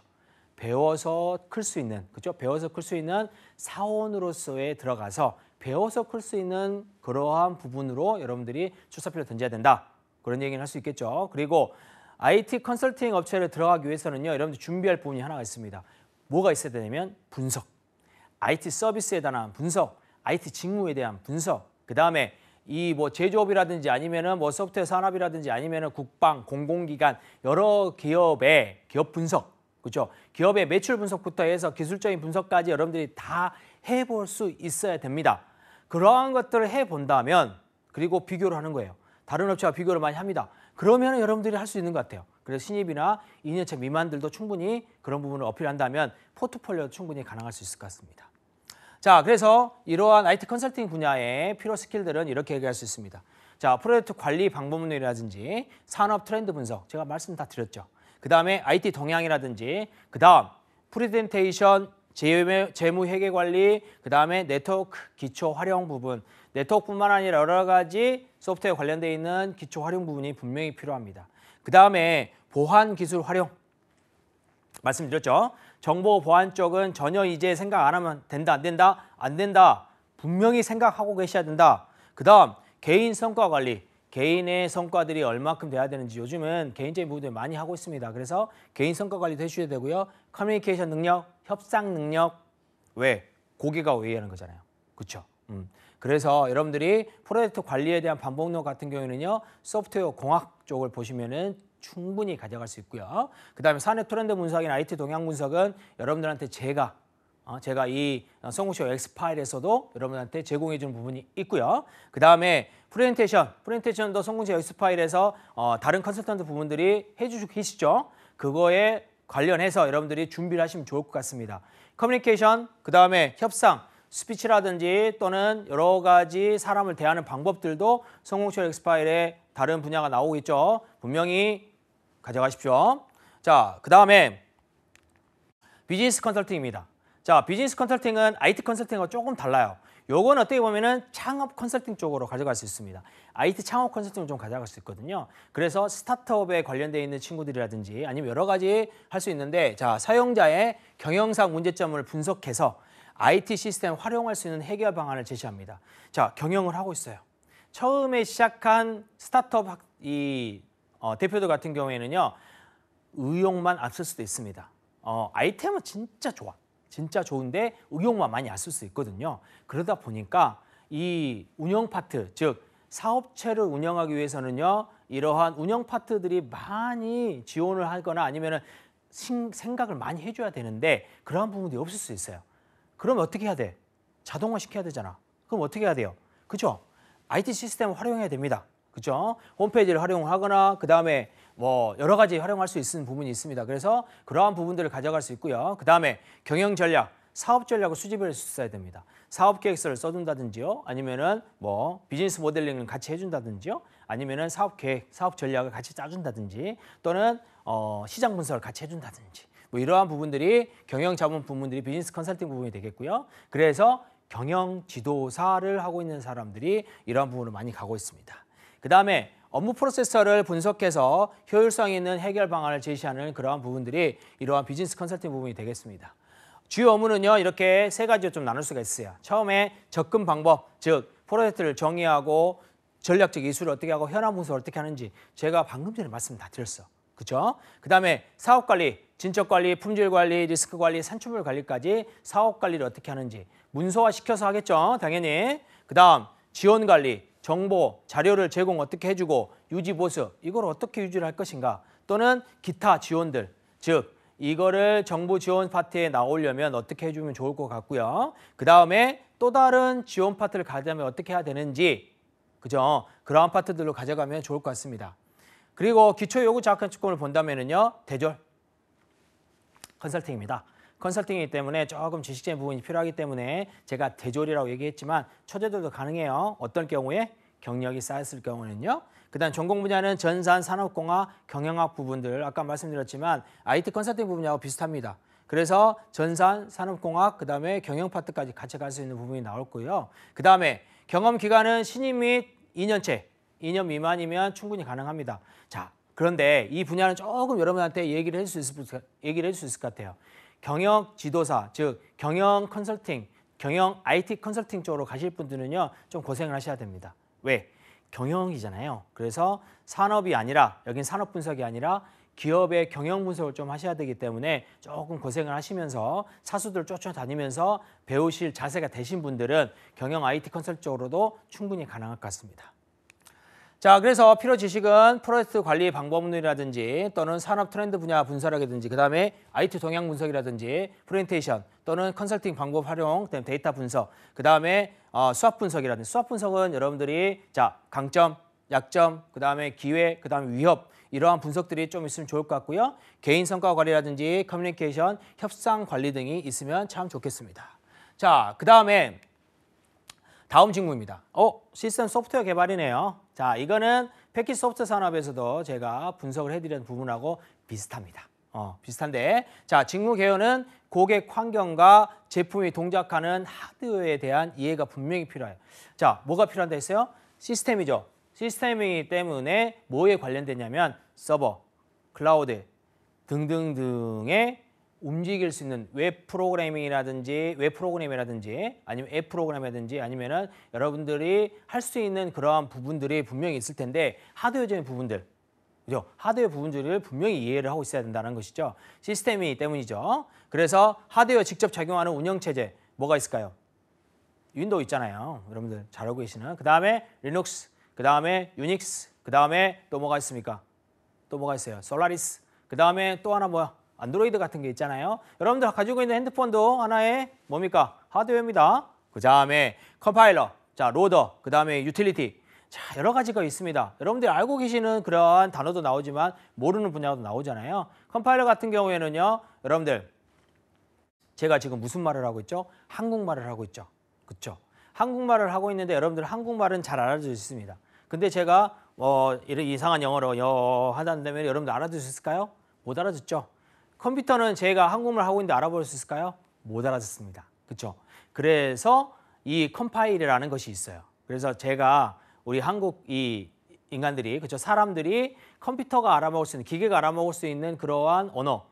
배워서 클 수 있는, 그렇죠? 배워서 클 수 있는 사원으로서의 들어가서 배워서 클 수 있는 그러한 부분으로 여러분들이 출사표를 던져야 된다. 그런 얘기를 할 수 있겠죠. 그리고 IT 컨설팅 업체를 들어가기 위해서는요, 여러분들 준비할 부분이 하나가 있습니다. 뭐가 있어야 되냐면 분석, IT 서비스에 대한 분석, IT 직무에 대한 분석, 그 다음에 이 뭐 제조업이라든지 아니면은 뭐 소프트웨어 산업이라든지 아니면은 국방, 공공기관 여러 기업의 기업 분석, 그렇죠? 기업의 매출 분석부터 해서 기술적인 분석까지 여러분들이 다 해볼 수 있어야 됩니다. 그러한 것들을 해본다면, 그리고 비교를 하는 거예요. 다른 업체와 비교를 많이 합니다. 그러면 여러분들이 할 수 있는 것 같아요. 그래서 신입이나 2년차 미만들도 충분히 그런 부분을 어필한다면 포트폴리오도 충분히 가능할 수 있을 것 같습니다. 자, 그래서 이러한 IT 컨설팅 분야의 필요 스킬들은 이렇게 얘기할 수 있습니다. 자, 프로젝트 관리 방법론이라든지 산업 트렌드 분석, 제가 말씀 다 드렸죠. 그 다음에 IT 동향이라든지, 그 다음 프레젠테이션, 재무 회계 관리, 그 다음에 네트워크 기초 활용 부분, 네트워크뿐만 아니라 여러 가지 소프트웨어 관련되어 있는 기초 활용 부분이 분명히 필요합니다. 그 다음에 보안 기술 활용, 말씀드렸죠. 정보 보안 쪽은 전혀 이제 생각 안 하면 된다, 안 된다? 안 된다. 분명히 생각하고 계셔야 된다. 그 다음 개인 성과 관리, 개인의 성과들이 얼마큼 돼야 되는지 요즘은 개인적인 부분들 많이 하고 있습니다. 그래서 개인 성과 관리도 해주셔야 되고요. 커뮤니케이션 능력, 협상 능력, 왜? 고객과 회의하는 거잖아요. 그렇죠? 그래서 여러분들이 프로젝트 관리에 대한 반복력 같은 경우에는요. 소프트웨어 공학 쪽을 보시면은 충분히 가져갈 수 있고요. 그다음에 사내 트렌드 분석이나 IT 동향 분석은 여러분들한테 제가 이 성공쇼 X파일에서도 여러분한테 제공해 주는 부분이 있고요. 그다음에 프레젠테이션도 성공쇼 X파일에서 다른 컨설턴트 부분들이 해주시고 계시죠. 그거에 관련해서 여러분들이 준비를 하시면 좋을 것 같습니다. 커뮤니케이션, 그다음에 협상, 스피치라든지 또는 여러 가지 사람을 대하는 방법들도 성공쇼 X파일에 다른 분야가 나오고 있죠. 분명히 가져가십시오. 자, 그다음에 비즈니스 컨설팅입니다. 자, 비즈니스 컨설팅은 IT 컨설팅과 조금 달라요. 요건 어떻게 보면은 창업 컨설팅 쪽으로 가져갈 수 있습니다. IT 창업 컨설팅을 좀 가져갈 수 있거든요. 그래서 스타트업에 관련되어 있는 친구들이라든지 아니면 여러 가지 할 수 있는데, 자, 사용자의 경영상 문제점을 분석해서 IT 시스템 활용할 수 있는 해결 방안을 제시합니다. 자, 경영을 하고 있어요. 처음에 시작한 스타트업 대표들 같은 경우에는요, 의욕만 앞설 수도 있습니다. 아이템은 진짜 좋아. 진짜 좋은데 의욕만 많이 앞설 수 있거든요. 그러다 보니까 이 운영 파트, 즉 사업체를 운영하기 위해서는요, 이러한 운영 파트들이 많이 지원을 하거나 아니면은 생각을 많이 해줘야 되는데 그러한 부분들이 없을 수 있어요. 그러면 어떻게 해야 돼? 자동화 시켜야 되잖아. 그럼 어떻게 해야 돼요? 그죠? IT 시스템을 활용해야 됩니다. 그죠? 홈페이지를 활용하거나 그다음에 뭐 여러 가지 활용할 수 있는 부분이 있습니다. 그래서 그러한 부분들을 가져갈 수 있고요. 그다음에 경영 전략, 사업 전략을 수집을 써야 됩니다. 사업 계획서를 써준다든지요. 아니면은 뭐 비즈니스 모델링을 같이 해준다든지요. 아니면은 사업 계획, 사업 전략을 같이 짜준다든지 또는 시장 분석을 같이 해준다든지 뭐 이러한 부분들이 경영 자문 부분들이 비즈니스 컨설팅 부분이 되겠고요. 그래서 경영 지도사를 하고 있는 사람들이 이러한 부분을 많이 가고 있습니다. 그다음에 업무 프로세서를 분석해서 효율성 있는 해결 방안을 제시하는 그러한 부분들이 이러한 비즈니스 컨설팅 부분이 되겠습니다. 주요 업무는요, 이렇게 세 가지로 좀 나눌 수가 있어요. 처음에 접근 방법, 즉 프로젝트를 정의하고 전략적 이수를 어떻게 하고 현안 분석을 어떻게 하는지 제가 방금 전에 말씀 다 드렸어. 그죠? 그다음에 사업 관리, 진척 관리, 품질 관리, 리스크 관리, 산출물 관리까지 사업 관리를 어떻게 하는지 문서화 시켜서 하겠죠, 당연히. 그다음 지원 관리, 정보, 자료를 제공 어떻게 해주고 유지 보수, 이걸 어떻게 유지를 할 것인가, 또는 기타 지원들, 즉 이거를 정부 지원 파트에 나오려면 어떻게 해주면 좋을 것 같고요. 그 다음에 또 다른 지원 파트를 가져가면 어떻게 해야 되는지, 그죠? 그러한 파트들로 가져가면 좋을 것 같습니다. 그리고 기초 요구 자격증 조건을 본다면은요, 대졸 컨설팅입니다. 컨설팅이기 때문에 조금 지식적인 부분이 필요하기 때문에 제가 대졸이라고 얘기했지만 초재들도 가능해요. 어떤 경우에? 경력이 쌓였을 경우는요. 그다음 전공 분야는 전산, 산업공학, 경영학 부분들 아까 말씀드렸지만 IT 컨설팅 부분하고 비슷합니다. 그래서 전산, 산업공학, 그다음에 경영 파트까지 같이 갈 수 있는 부분이 나올 거고요. 그다음에 경험 기간은 신입 및 2년째, 2년 미만이면 충분히 가능합니다. 자, 그런데 이 분야는 조금 여러분한테 얘기를 해줄 수 있을 것 같아요. 경영 지도사, 즉 경영 컨설팅, 경영 IT 컨설팅 쪽으로 가실 분들은요, 좀 고생을 하셔야 됩니다. 왜? 경영이잖아요. 그래서 산업이 아니라, 여긴 산업 분석이 아니라 기업의 경영 분석을 좀 하셔야 되기 때문에 조금 고생을 하시면서 사수들 쫓아다니면서 배우실 자세가 되신 분들은 경영 IT 컨설팅 쪽으로도 충분히 가능할 것 같습니다. 자, 그래서 필요 지식은 프로젝트 관리 방법론이라든지 또는 산업 트렌드 분야 분석이라든지 그다음에 IT 동향 분석이라든지 프레젠테이션 또는 컨설팅 방법 활용, 그다음에 데이터 분석, 그다음에 수학 분석이라든지 수학 분석은 여러분들이 자, 강점, 약점, 그다음에 기회, 그다음에 위협 이러한 분석들이 좀 있으면 좋을 것 같고요. 개인 성과 관리라든지 커뮤니케이션, 협상 관리 등이 있으면 참 좋겠습니다. 자, 그다음에 다음 직무입니다. 시스템 소프트웨어 개발이네요. 자, 이거는 패키지 소프트 산업에서도 제가 분석을 해드리는 부분하고 비슷합니다. 비슷한데, 자, 직무 개요는 고객 환경과 제품이 동작하는 하드웨어에 대한 이해가 분명히 필요해요. 자, 뭐가 필요한다 했어요? 시스템이죠. 시스템이기 때문에 뭐에 관련되냐면 서버, 클라우드 등등등의 움직일 수 있는 웹 프로그래밍이라든지 아니면 앱 프로그램이라든지 아니면은 여러분들이 할 수 있는 그러한 부분들이 분명히 있을 텐데 하드웨어적인 부분들, 그죠? 하드웨어 부분들을 분명히 이해를 하고 있어야 된다는 것이죠. 시스템이 때문이죠. 그래서 하드웨어 직접 작용하는 운영체제 뭐가 있을까요? 윈도우 있잖아요. 여러분들 잘 알고 계시는. 그 다음에 리눅스, 그 다음에 유닉스, 그 다음에 또 뭐가 있습니까? 또 뭐가 있어요? 솔라리스. 그 다음에 또 하나 뭐야? 안드로이드 같은 게 있잖아요. 여러분들 가지고 있는 핸드폰도 하나의 뭡니까? 하드웨어입니다. 그 다음에 컴파일러, 자 로더, 그 다음에 유틸리티. 자 여러 가지가 있습니다. 여러분들이 알고 계시는 그러한 단어도 나오지만 모르는 분야도 나오잖아요. 컴파일러 같은 경우에는요. 여러분들 제가 지금 무슨 말을 하고 있죠? 한국말을 하고 있죠. 그렇죠? 한국말을 하고 있는데 여러분들 한국말은 잘 알아들 수 있습니다. 근데 제가 이런 이상한 영어로 하다면 여러분들 알아들 수 있을까요? 못 알아듣죠. 컴퓨터는 제가 한국말 하고 있는데 알아볼 수 있을까요? 못 알아듣습니다. 그렇죠? 그래서 이 컴파일이라는 것이 있어요. 그래서 제가 우리 한국 이 인간들이, 그렇죠? 사람들이 컴퓨터가 알아먹을 수 있는, 기계가 알아먹을 수 있는 그러한 언어,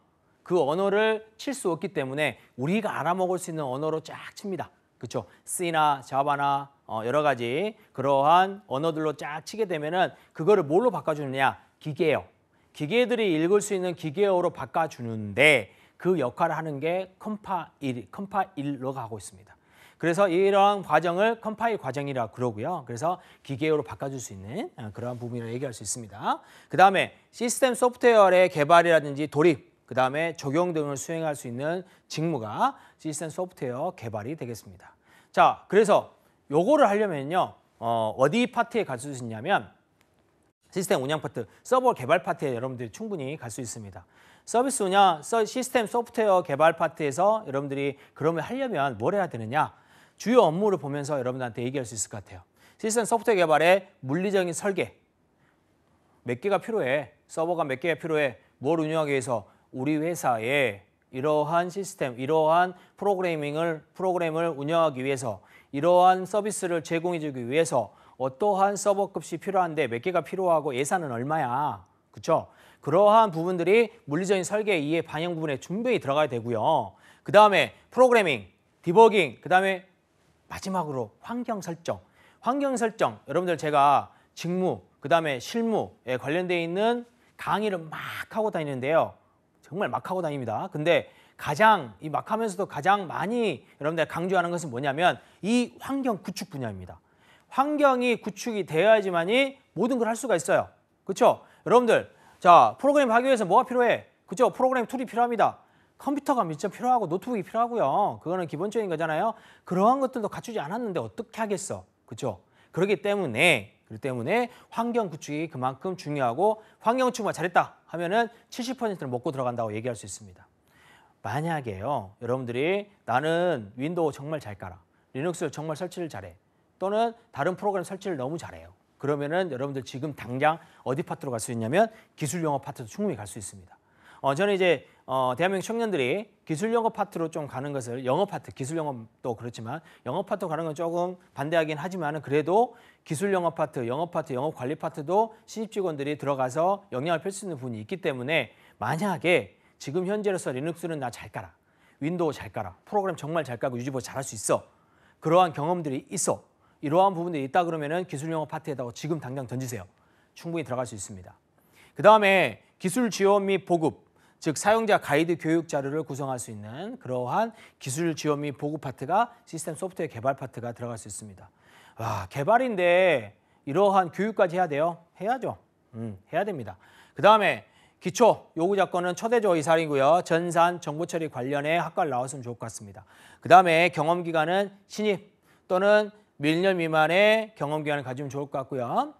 그 언어를 칠 수 없기 때문에 우리가 알아먹을 수 있는 언어로 쫙 칩니다. 그렇죠? C나 자바나 여러 가지 그러한 언어들로 쫙 치게 되면은 그거를 뭘로 바꿔주느냐? 기계어. 기계들이 읽을 수 있는 기계어로 바꿔주는데 그 역할을 하는 게 컴파일러가 하고 있습니다. 그래서 이러한 과정을 컴파일 과정이라고 그러고요. 그래서 기계어로 바꿔줄 수 있는 그러한 부분이라고 얘기할 수 있습니다. 그 다음에 시스템 소프트웨어의 개발이라든지 도입, 그 다음에 적용 등을 수행할 수 있는 직무가 시스템 소프트웨어 개발이 되겠습니다. 자, 그래서 요거를 하려면요. 어디 파트에 갈 수 있냐면 시스템 운영 파트, 서버 개발 파트에 여러분들이 충분히 갈 수 있습니다. 서비스 운영, 시스템 소프트웨어 개발 파트에서 여러분들이 그러면 하려면 뭘 해야 되느냐? 주요 업무를 보면서 여러분들한테 얘기할 수 있을 것 같아요. 시스템 소프트웨어 개발의 물리적인 설계. 몇 개가 필요해? 서버가 몇 개가 필요해? 뭘 운영하기 위해서? 우리 회사에 이러한 시스템, 이러한 프로그램을 운영하기 위해서, 이러한 서비스를 제공해주기 위해서 어떠한 서버 값이 필요한데 몇 개가 필요하고 예산은 얼마야. 그렇죠? 그러한 부분들이 물리적인 설계 이해 반영 부분에 분명히 들어가야 되고요. 그 다음에 프로그래밍, 디버깅, 그 다음에 마지막으로 환경 설정. 환경 설정, 여러분들 제가 직무, 그 다음에 실무에 관련되어 있는 강의를 막 하고 다니는데요. 정말 막 하고 다닙니다. 근데 가장 이 막 하면서도 가장 많이 여러분들 강조하는 것은 뭐냐면 이 환경 구축 분야입니다. 환경이 구축이 되어야지만이 모든 걸 할 수가 있어요. 그렇죠? 여러분들 자 프로그램 하기 위해서 뭐가 필요해? 그렇죠? 프로그램 툴이 필요합니다. 컴퓨터가 밀접 필요하고 노트북이 필요하고요. 그거는 기본적인 거잖아요. 그러한 것들도 갖추지 않았는데 어떻게 하겠어? 그렇죠? 그렇기 때문에 환경 구축이 그만큼 중요하고 환경 구축만 잘했다 하면은 70%를 먹고 들어간다고 얘기할 수 있습니다. 만약에요, 여러분들이 나는 윈도우 정말 잘 깔아, 리눅스를 정말 설치를 잘해, 또는 다른 프로그램 설치를 너무 잘해요. 그러면은 여러분들 지금 당장 어디 파트로 갈 수 있냐면 기술 영어 파트도 충분히 갈 수 있습니다. 저는 이제 대한민국 청년들이 기술 영어 파트로 좀 가는 것을, 영어 파트, 기술 영어도 그렇지만 영어 파트 가는 건 조금 반대하긴 하지만 그래도 기술 영어 파트, 영업 관리 파트도 신입 직원들이 들어가서 영향을 펼 수 있는 부분이 있기 때문에 만약에 지금 현재로서 리눅스는 나 잘 깔아, 윈도우 잘 깔아, 프로그램 정말 잘 깔고 유지보수 잘할 수 있어, 그러한 경험들이 있어, 이러한 부분들이 있다 그러면은 기술 영어 파트에다가 지금 당장 던지세요. 충분히 들어갈 수 있습니다. 그 다음에 기술 지원 및 보급, 즉 사용자 가이드 교육 자료를 구성할 수 있는 그러한 기술 지원 및 보급 파트가 시스템 소프트웨어 개발 파트가 들어갈 수 있습니다. 와, 개발인데 이러한 교육까지 해야 돼요? 해야죠. 해야 됩니다. 그 다음에 기초 요구 조건은 초대조 이상이고요. 전산 정보처리 관련의 학과를 나왔으면 좋을 것 같습니다. 그 다음에 경험 기간은 신입 또는 1년 미만의 경험 기간을 가지면 좋을 것 같고요.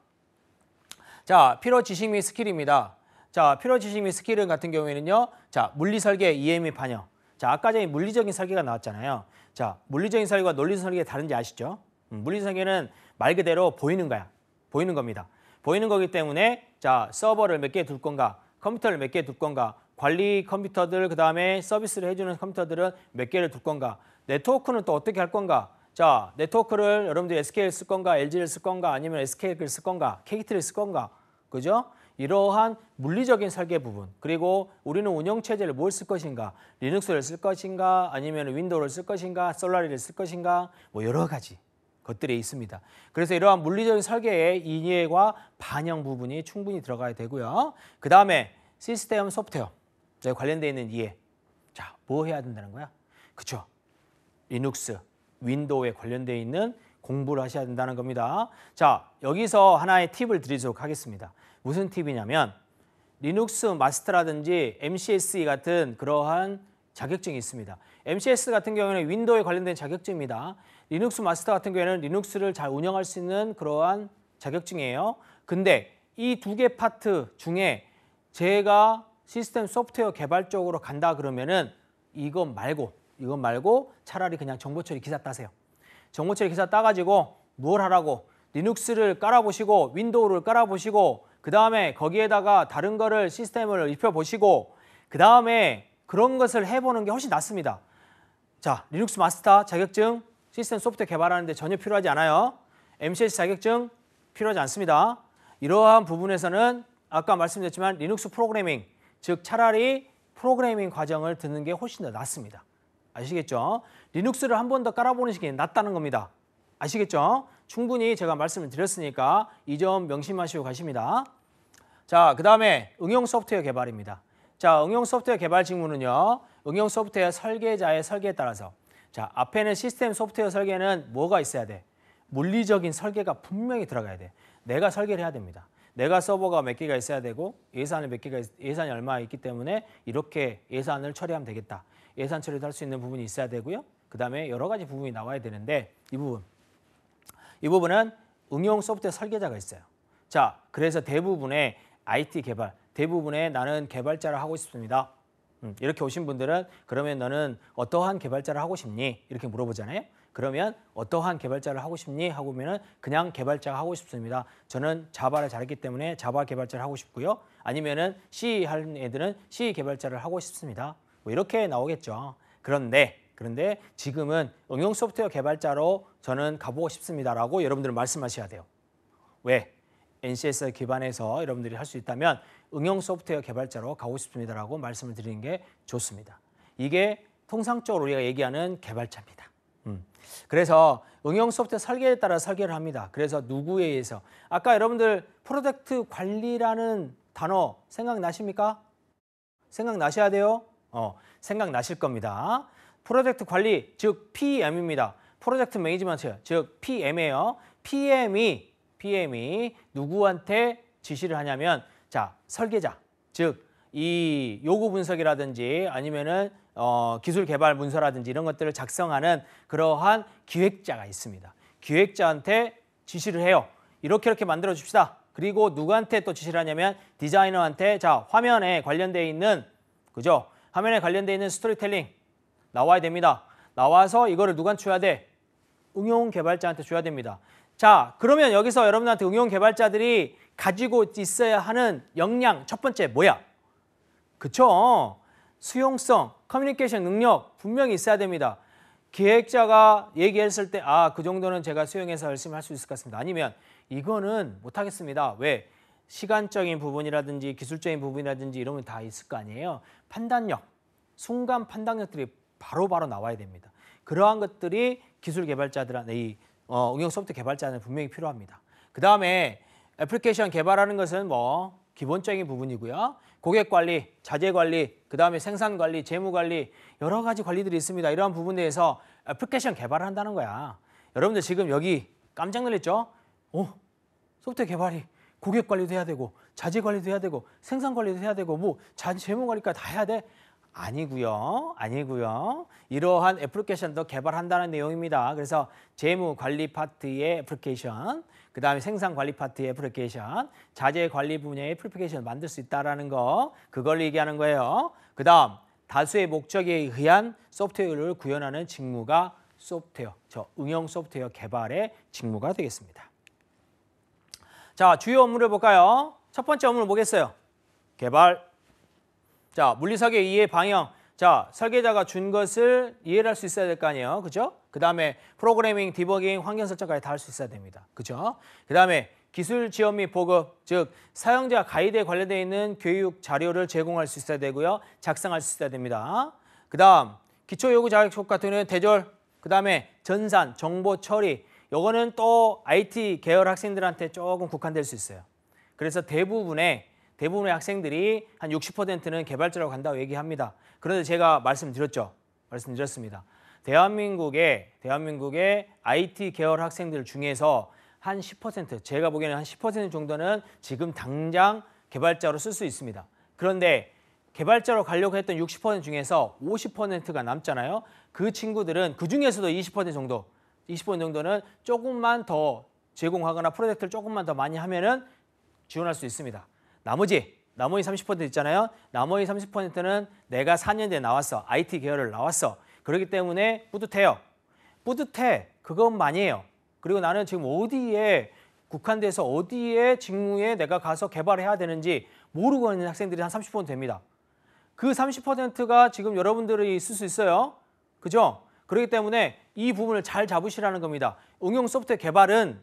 자, 필요 지식 및 스킬입니다. 자, 필요 지식 및 스킬은 같은 경우에는요. 자, 물리 설계, 이해 및 반영. 자, 아까 전에 물리적인 설계가 나왔잖아요. 자, 물리적인 설계와 논리적 설계 다른지 아시죠? 물리적 설계는 말 그대로 보이는 거야. 보이는 겁니다. 보이는 거기 때문에 자, 서버를 몇 개 둘 건가? 컴퓨터를 몇 개 둘 건가? 관리 컴퓨터들, 그 다음에 서비스를 해주는 컴퓨터들은 몇 개를 둘 건가? 네트워크는 또 어떻게 할 건가? 자, 네트워크를 여러분들이 SK를 쓸 건가? LG를 쓸 건가? 아니면 SK를 쓸 건가? KT를 쓸 건가? 그죠? 이러한 물리적인 설계 부분, 그리고 우리는 운영체제를 뭘 쓸 것인가, 리눅스를 쓸 것인가, 아니면 윈도우를 쓸 것인가, 솔라리를 쓸 것인가, 뭐 여러 가지 것들이 있습니다. 그래서 이러한 물리적인 설계의 이해와 반영 부분이 충분히 들어가야 되고요. 그 다음에 시스템 소프트웨어 관련되어 있는 이해. 자, 뭐 해야 된다는 거야? 그쵸? 리눅스, 윈도우에 관련되어 있는 공부를 하셔야 된다는 겁니다. 자, 여기서 하나의 팁을 드리도록 하겠습니다. 무슨 팁이냐면 리눅스 마스터라든지 MCSE 같은 그러한 자격증이 있습니다. MCS 같은 경우에는 윈도우에 관련된 자격증입니다. 리눅스 마스터 같은 경우에는 리눅스를 잘 운영할 수 있는 그러한 자격증이에요. 근데 이 두 개 파트 중에 제가 시스템 소프트웨어 개발 쪽으로 간다 그러면은 이것 말고 차라리 그냥 정보처리 기사 따세요. 정보처리 기사 따가지고 뭘 하라고? 리눅스를 깔아보시고 윈도우를 깔아보시고 그 다음에 거기에다가 다른 거를 시스템을 입혀보시고 그 다음에 그런 것을 해보는 게 훨씬 낫습니다. 자, 리눅스 마스터 자격증 시스템 소프트웨어 개발하는데 전혀 필요하지 않아요. MCS 자격증 필요하지 않습니다. 이러한 부분에서는 아까 말씀드렸지만 리눅스 프로그래밍, 즉 차라리 프로그래밍 과정을 듣는 게 훨씬 더 낫습니다. 아시겠죠? 리눅스를 한 번 더 깔아보는 게 낫다는 겁니다. 아시겠죠? 충분히 제가 말씀을 드렸으니까 이 점 명심하시고 가십니다. 자, 그 다음에 응용 소프트웨어 개발입니다. 자, 응용 소프트웨어 개발 직무는요. 응용 소프트웨어 설계자의 설계에 따라서 자, 앞에는 시스템 소프트웨어 설계는 뭐가 있어야 돼? 물리적인 설계가 분명히 들어가야 돼. 내가 설계를 해야 됩니다. 내가 서버가 몇 개가 있어야 되고 예산이 얼마 있기 때문에 이렇게 예산을 처리하면 되겠다. 예산 처리도 할 수 있는 부분이 있어야 되고요. 그 다음에 여러 가지 부분이 나와야 되는데 이 부분은 응용 소프트웨어 설계자가 있어요. 자, 그래서 대부분의 IT 개발, 대부분의 나는 개발자를 하고 싶습니다. 이렇게 오신 분들은 그러면 너는 어떠한 개발자를 하고 싶니? 이렇게 물어보잖아요. 그러면 어떠한 개발자를 하고 싶니? 하고면은 그냥 개발자가 하고 싶습니다. 저는 자바를 잘했기 때문에 자바 개발자를 하고 싶고요. 아니면은 C 하는 애들은 C 개발자를 하고 싶습니다. 뭐 이렇게 나오겠죠. 그런데 지금은 응용 소프트웨어 개발자로 저는 가보고 싶습니다라고 여러분들은 말씀하셔야 돼요. 왜? NCS 기반에서 여러분들이 할 수 있다면 응용 소프트웨어 개발자로 가고 싶습니다라고 말씀을 드리는 게 좋습니다. 이게 통상적으로 우리가 얘기하는 개발자입니다. 그래서 응용 소프트웨어 설계에 따라 설계를 합니다. 그래서 누구에 의해서 아까 여러분들 프로젝트 관리라는 단어 생각나십니까? 생각나셔야 돼요. 생각나실 겁니다. 프로젝트 관리, 즉 PM입니다. 프로젝트 매니지먼트, 즉 PM이에요. PM이 누구한테 지시를 하냐면 자, 설계자, 즉 이 요구 분석이라든지 아니면은 기술 개발 문서라든지 이런 것들을 작성하는 그러한 기획자가 있습니다. 기획자한테 지시를 해요. 이렇게 만들어 줍시다. 그리고 누구한테 또 지시를 하냐면 디자이너한테 자, 화면에 관련되어 있는 그죠? 화면에 관련되어 있는 스토리텔링 나와야 됩니다. 나와서 이거를 누구한테 줘야 돼? 응용 개발자한테 줘야 됩니다. 자, 그러면 여기서 여러분한테 응용 개발자들이 가지고 있어야 하는 역량 첫 번째 뭐야? 그쵸? 수용성, 커뮤니케이션 능력 분명히 있어야 됩니다. 기획자가 얘기했을 때 그 정도는 제가 수용해서 열심히 할 수 있을 것 같습니다. 아니면 이거는 못하겠습니다. 왜? 시간적인 부분이라든지 기술적인 부분이라든지 이런 건 다 있을 거 아니에요. 판단력, 순간 판단력들이 바로바로 나와야 됩니다. 그러한 것들이 기술 개발자들한테 이 응용 소프트 개발자는 분명히 필요합니다. 그 다음에 애플리케이션 개발하는 것은 뭐 기본적인 부분이고요. 고객 관리, 자재 관리, 그 다음에 생산 관리, 재무 관리 여러 가지 관리들이 있습니다. 이러한 부분에 대해서 애플리케이션 개발을 한다는 거야. 여러분들 지금 여기 깜짝 놀랐죠? 소프트웨어 개발이 고객 관리도 해야 되고 자재 관리도 해야 되고 생산 관리도 해야 되고 뭐 재무 관리까지 다 해야 돼? 아니고요. 이러한 애플리케이션도 개발한다는 내용입니다. 그래서 재무 관리 파트의 애플리케이션, 그 다음에 생산 관리 파트의 애플리케이션, 자재 관리 분야의 애플리케이션을 만들 수 있다는 거, 그걸 얘기하는 거예요. 그 다음 다수의 목적에 의한 소프트웨어를 구현하는 직무가 응용 소프트웨어 개발의 직무가 되겠습니다. 자, 주요 업무를 볼까요? 첫 번째 업무는 뭐겠어요? 개발. 자, 물리설계 이해 방향. 자, 설계자가 준 것을 이해를 할 수 있어야 될 거 아니에요. 그죠? 그 다음에 프로그래밍, 디버깅, 환경 설정까지 다 할 수 있어야 됩니다. 그죠? 그 다음에 기술 지원 및 보급, 즉 사용자 가이드에 관련되어 있는 교육 자료를 제공할 수 있어야 되고요. 작성할 수 있어야 됩니다. 그 다음 기초요구 자격증 같은 경우는 대졸, 그 다음에 전산, 정보 처리, 요거는 또 IT 계열 학생들한테 조금 국한될 수 있어요. 그래서 대부분의 학생들이 한 60%는 개발자로 간다고 얘기합니다. 그런데 제가 말씀드렸습니다. 대한민국의 IT 계열 학생들 중에서 한 10%, 제가 보기에는 한 10% 정도는 지금 당장 개발자로 쓸 수 있습니다. 그런데 개발자로 가려고 했던 60% 중에서 50%가 남잖아요. 그 친구들은 그 중에서도 20% 정도는 조금만 더 제공하거나 프로젝트를 조금만 더 많이 하면은 지원할 수 있습니다. 나머지 30% 있잖아요. 나머지 30%는 내가 4년대에 나왔어. IT 계열을 나왔어. 그렇기 때문에 뿌듯해. 그것만이에요. 그리고 나는 지금 어디에 국한돼서 어디에 직무에 내가 가서 개발해야 되는지 모르고 있는 학생들이 한 30% 됩니다. 그 30%가 지금 여러분들이 있을 수 있어요. 그죠? 그렇기 때문에 이 부분을 잘 잡으시라는 겁니다. 응용 소프트웨어 개발은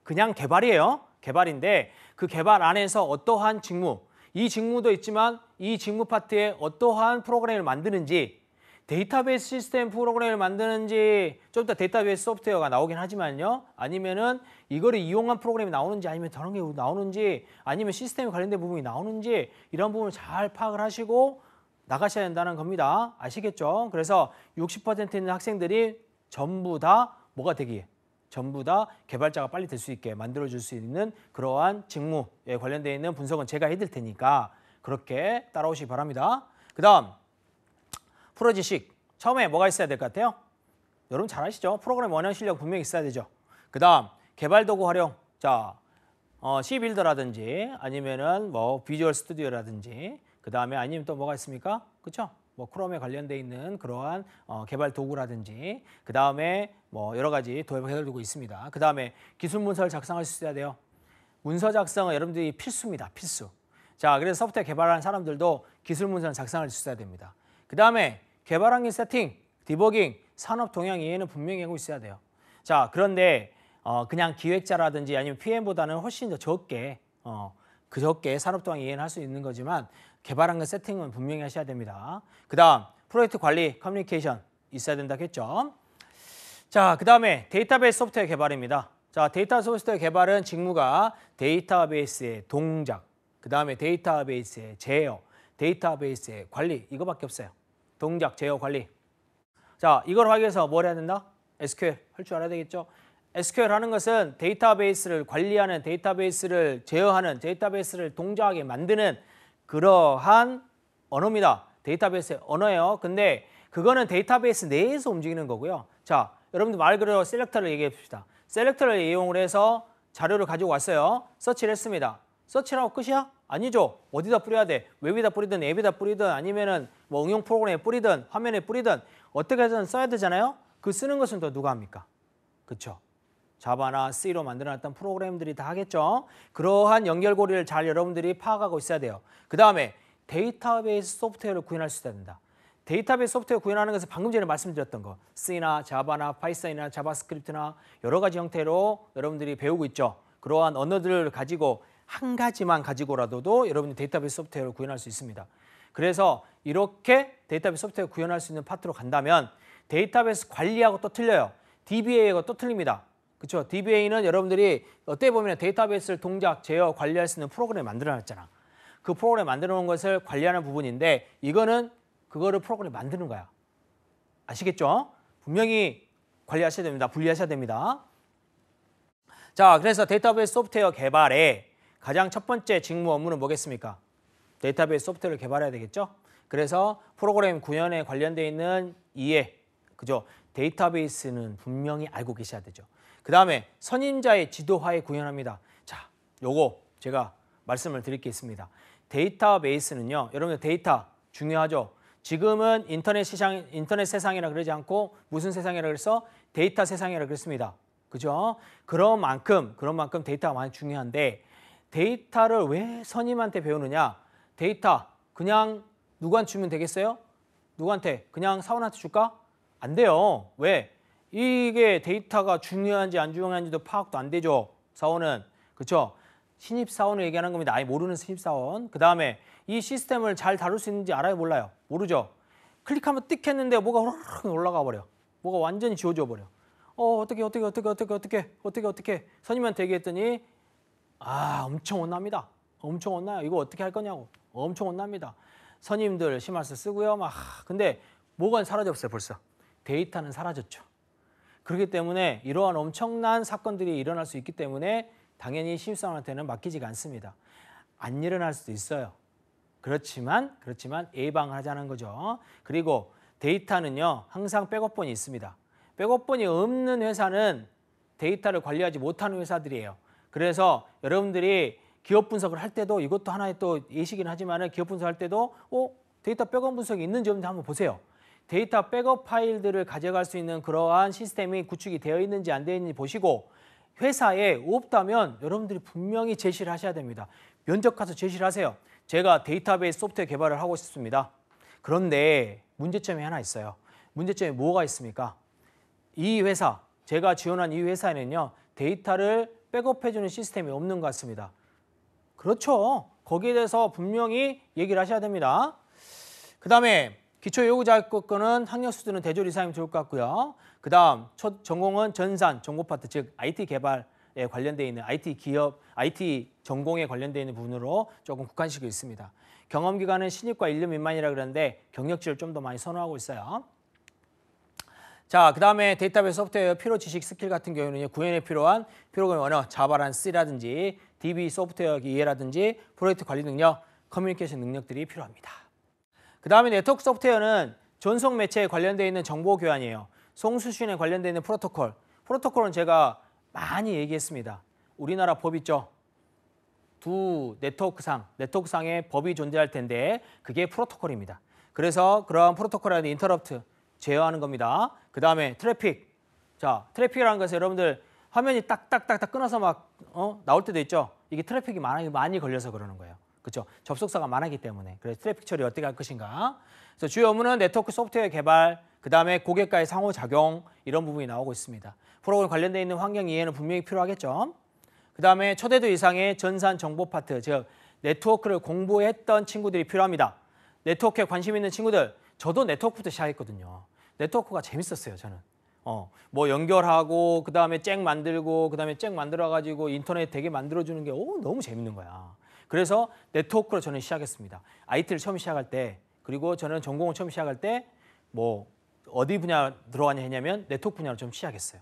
그냥 개발이에요. 개발인데 그 개발 안에서 어떠한 직무, 이 직무도 있지만 이 직무 파트에 어떠한 프로그램을 만드는지, 데이터베이스 시스템 프로그램을 만드는지, 좀 이따 데이터베이스 소프트웨어가 나오긴 하지만요. 아니면은 이거를 이용한 프로그램이 나오는지, 아니면 다른 게 나오는지, 아니면 시스템에 관련된 부분이 나오는지, 이런 부분을 잘 파악을 하시고 나가셔야 된다는 겁니다. 아시겠죠? 그래서 60% 있는 학생들이 전부 다 뭐가 되기에, 전부 다 개발자가 빨리 될 수 있게 만들어줄 수 있는 그러한 직무에 관련되어 있는 분석은 제가 해드릴 테니까 그렇게 따라오시기 바랍니다. 그 다음 프로지식. 처음에 뭐가 있어야 될 것 같아요? 여러분 잘 아시죠? 프로그램 원형 실력 분명히 있어야 되죠. 그 다음 개발 도구 활용. 자, C빌더라든지 아니면은 뭐 비주얼 스튜디오라든지, 그 다음에 아니면 또 뭐가 있습니까? 그렇죠? 뭐 크롬에 관련돼 있는 그러한 개발 도구라든지, 그 다음에 뭐 여러 가지 개발 도구 있습니다. 그 다음에 기술 문서를 작성할 수 있어야 돼요. 문서 작성은 여러분들이 필수입니다. 필수. 자, 그래서 소프트웨어 개발하는 사람들도 기술 문서를 작성할 수 있어야 됩니다. 그 다음에 개발 환경 세팅, 디버깅, 산업 동향 이해는 분명히 하고 있어야 돼요. 자, 그런데 그냥 기획자라든지 아니면 PM보다는 훨씬 더 적게 산업 동향 이해는 할 수 있는 거지만 개발한 거 세팅은 분명히 하셔야 됩니다. 그 다음 프로젝트 관리, 커뮤니케이션 있어야 된다겠죠. 자, 그 다음에 데이터베이스 소프트웨어 개발입니다. 자, 데이터베이스 소프트웨어 개발은 직무가 데이터베이스의 동작, 그 다음에 데이터베이스의 제어, 데이터베이스의 관리, 이거밖에 없어요. 동작, 제어, 관리. 자, 이걸 하기 위해서 뭘 해야 된다? SQL 할 줄 알아야 되겠죠. SQL 하는 것은 데이터베이스를 관리하는, 데이터베이스를 제어하는, 데이터베이스를 동작하게 만드는 그러한 언어입니다. 데이터베이스의 언어예요. 근데 그거는 데이터베이스 내에서 움직이는 거고요. 자, 여러분들 말 그대로 셀렉터를 얘기해 봅시다. 셀렉터를 이용을 해서 자료를 가지고 왔어요. 서치를 했습니다. 서치라고 끝이야? 아니죠. 어디다 뿌려야 돼? 웹에다 뿌리든 앱에다 뿌리든 아니면은 뭐 응용 프로그램에 뿌리든 화면에 뿌리든 어떻게 해서든 써야 되잖아요. 그 쓰는 것은 또 누가 합니까? 그렇죠. 자바나 C로 만들어놨던 프로그램들이 다 하겠죠. 그러한 연결고리를 잘 여러분들이 파악하고 있어야 돼요. 그 다음에 데이터베이스 소프트웨어를 구현할 수 있어야 된다. 데이터베이스 소프트웨어 구현하는 것은 방금 전에 말씀드렸던 거, C나 자바나 파이썬이나 자바스크립트나 여러 가지 형태로 여러분들이 배우고 있죠. 그러한 언어들을 가지고 한 가지만 가지고라도 여러분이 데이터베이스 소프트웨어를 구현할 수 있습니다. 그래서 이렇게 데이터베이스 소프트웨어 구현할 수 있는 파트로 간다면 데이터베이스 관리하고 또 틀려요. DBA하고 또 틀립니다. 그렇죠? DBA는 여러분들이 어떻게 보면 데이터베이스를 동작, 제어, 관리할 수 있는 프로그램을 만들어놨잖아. 그 프로그램 만들어 놓은 것을 관리하는 부분인데 이거는 그거를 프로그램 만드는 거야. 아시겠죠? 분명히 관리하셔야 됩니다. 분리하셔야 됩니다. 자, 그래서 데이터베이스 소프트웨어 개발에 가장 첫 번째 직무 업무는 뭐겠습니까? 데이터베이스 소프트웨어를 개발해야 되겠죠? 그래서 프로그램 구현에 관련되어 있는 이해, 그죠? 데이터베이스는 분명히 알고 계셔야 되죠. 그 다음에 선임자의 지도하에 구현합니다. 자, 요거 제가 말씀을 드릴 게 있습니다. 데이터베이스는요, 여러분들 데이터 중요하죠. 지금은 인터넷 세상이라 그러지 않고 무슨 세상이라 그래서 데이터 세상이라 그랬습니다. 그죠? 그런 만큼 데이터가 많이 중요한데 데이터를 왜 선임한테 배우느냐? 데이터 그냥 누구한테 주면 되겠어요? 누구한테? 그냥 사원한테 줄까? 안 돼요. 왜? 이게 데이터가 중요한지 안 중요한지도 파악도 안 되죠. 사원은. 그렇죠? 신입사원을 얘기하는 겁니다. 아예 모르는 신입사원. 그 다음에 이 시스템을 잘 다룰 수 있는지 알아요? 몰라요? 모르죠? 클릭하면 띡 했는데 뭐가 후루룩 올라가 버려. 뭐가 완전히 지워져 버려. 어떻게 선임한테 얘기했더니 엄청 혼납니다. 엄청 혼나요. 이거 어떻게 할 거냐고. 엄청 혼납니다. 선임들 심할서 쓰고요. 근데 뭐가 사라졌어요 벌써. 데이터는 사라졌죠. 그렇기 때문에 이러한 엄청난 사건들이 일어날 수 있기 때문에 당연히 신입사원한테는 맡기지가 않습니다. 안 일어날 수도 있어요. 그렇지만 예방을 하자는 거죠. 그리고 데이터는요 항상 백업본이 있습니다. 백업본이 없는 회사는 데이터를 관리하지 못하는 회사들이에요. 그래서 여러분들이 기업 분석을 할 때도 이것도 하나의 또 예시긴 하지만 기업 분석할 때도 데이터 백업 분석이 있는지 없는지 한번 보세요. 데이터 백업 파일들을 가져갈 수 있는 그러한 시스템이 구축이 되어 있는지 안 되어 있는지 보시고 회사에 없다면 여러분들이 분명히 제시를 하셔야 됩니다. 면접 가서 제시를 하세요. 제가 데이터베이스 소프트웨어 개발을 하고 싶습니다. 그런데 문제점이 하나 있어요. 문제점이 뭐가 있습니까? 이 회사, 제가 지원한 이 회사에는요. 데이터를 백업해주는 시스템이 없는 것 같습니다. 그렇죠. 거기에 대해서 분명히 얘기를 하셔야 됩니다. 그 다음에 기초 요구 자격증은 학력 수준은 대졸 이상이면 좋을 것 같고요. 그 다음 첫 전공은 전산, 정보 파트, 즉 IT 개발에 관련되어 있는 IT 기업, IT 전공에 관련되어 있는 부분으로 조금 국한시키고 있습니다. 경험 기간은 신입과 1년 미만이라 그러는데 경력치를 좀 더 많이 선호하고 있어요. 자, 그 다음에 데이터베이스 소프트웨어 필요 지식 스킬 같은 경우는 구현에 필요한 프로그래밍 언어, 자바란 C라든지 DB 소프트웨어 이해라든지 프로젝트 관리 능력, 커뮤니케이션 능력들이 필요합니다. 그 다음에 네트워크 소프트웨어는 전송 매체에 관련되어 있는 정보 교환이에요. 송수신에 관련되어 있는 프로토콜. 프로토콜은 제가 많이 얘기했습니다. 우리나라 법 있죠. 두 네트워크상의 법이 존재할 텐데 그게 프로토콜입니다. 그래서 그러한 프로토콜이라는 인터럽트 제어하는 겁니다. 그 다음에 트래픽. 자, 트래픽이라는 것은 여러분들 화면이 딱딱딱딱 끊어서 막 나올 때도 있죠. 이게 트래픽이 많이 걸려서 그러는 거예요. 그렇죠? 접속사가 많았기 때문에. 그래서 트래픽 처리 어떻게 할 것인가. 그래서 주요 업무는 네트워크 소프트웨어 개발, 그 다음에 고객과의 상호작용 이런 부분이 나오고 있습니다. 프로그램 관련되어 있는 환경 이해는 분명히 필요하겠죠. 그 다음에 초대도 이상의 전산 정보 파트, 즉 네트워크를 공부했던 친구들이 필요합니다. 네트워크에 관심 있는 친구들, 저도 네트워크부터 시작했거든요. 네트워크가 재밌었어요, 저는. 뭐 연결하고 그 다음에 잭 만들고 그 다음에 잭 만들어가지고 인터넷 되게 만들어주는 게 너무 재밌는 거야. 그래서 네트워크로 저는 시작했습니다. IT를 처음 시작할 때, 그리고 저는 전공을 처음 시작할 때 뭐 어디 분야 들어가냐 했냐면 네트워크 분야로 좀 시작했어요.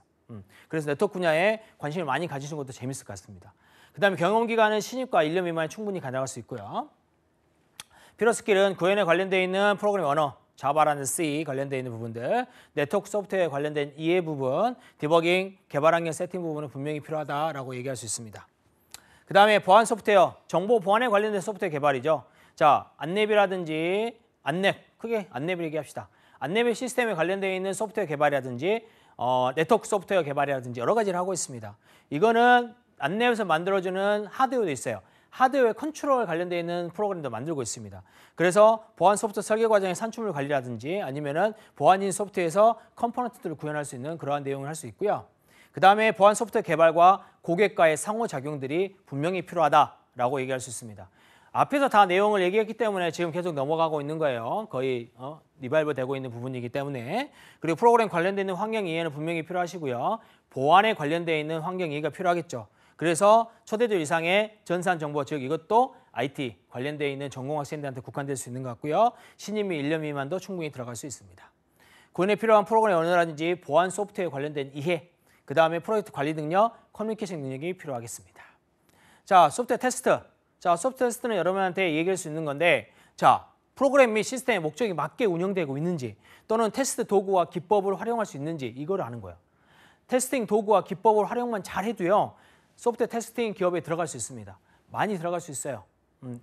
그래서 네트워크 분야에 관심을 많이 가지신 것도 재밌을 것 같습니다. 그 다음에 경험기간은 신입과 1년 미만에 충분히 가져갈 수 있고요. 필요 스킬은 구현에 관련되어 있는 프로그래밍 언어, 자바라는 C 관련되어 있는 부분들, 네트워크 소프트웨어에 관련된 이해 부분, 디버깅, 개발 환경 세팅 부분은 분명히 필요하다라고 얘기할 수 있습니다. 그 다음에 보안 소프트웨어, 정보 보안에 관련된 소프트웨어 개발이죠. 자, 안랩이라든지 크게 안랩을 얘기합시다. 안랩의 시스템에 관련되어 있는 소프트웨어 개발이라든지 네트워크 소프트웨어 개발이라든지 여러 가지를 하고 있습니다. 이거는 안랩에서 만들어주는 하드웨어도 있어요. 하드웨어 컨트롤 관련되어 있는 프로그램도 만들고 있습니다. 그래서 보안 소프트 설계 과정의 산출물 관리라든지 아니면은 보안인 소프트에서 컴포넌트들을 구현할 수 있는 그러한 내용을 할 수 있고요. 그 다음에 보안 소프트웨어 개발과 고객과의 상호작용들이 분명히 필요하다라고 얘기할 수 있습니다. 앞에서 다 내용을 얘기했기 때문에 지금 계속 넘어가고 있는 거예요. 거의 리발브 되고 있는 부분이기 때문에. 그리고 프로그램 관련되어 있는 환경 이해는 분명히 필요하시고요. 보안에 관련되어 있는 환경 이해가 필요하겠죠. 그래서 초대도 이상의 전산 정보, 즉 이것도 IT 관련되어 있는 전공 학생들한테 국한될 수 있는 것 같고요. 신입 및 1년 미만도 충분히 들어갈 수 있습니다. 구현에 필요한 프로그램 언어라든지 보안 소프트웨어 관련된 이해, 그 다음에 프로젝트 관리 능력, 커뮤니케이션 능력이 필요하겠습니다. 자, 소프트웨어 테스트. 자, 소프트웨어 테스트는 여러분한테 얘기할 수 있는 건데, 자, 프로그램 및 시스템의 목적이 맞게 운영되고 있는지, 또는 테스트 도구와 기법을 활용할 수 있는지 이거를 아는 거예요. 테스팅 도구와 기법을 활용만 잘 해도요. 소프트웨어 테스팅 기업에 들어갈 수 있습니다. 많이 들어갈 수 있어요.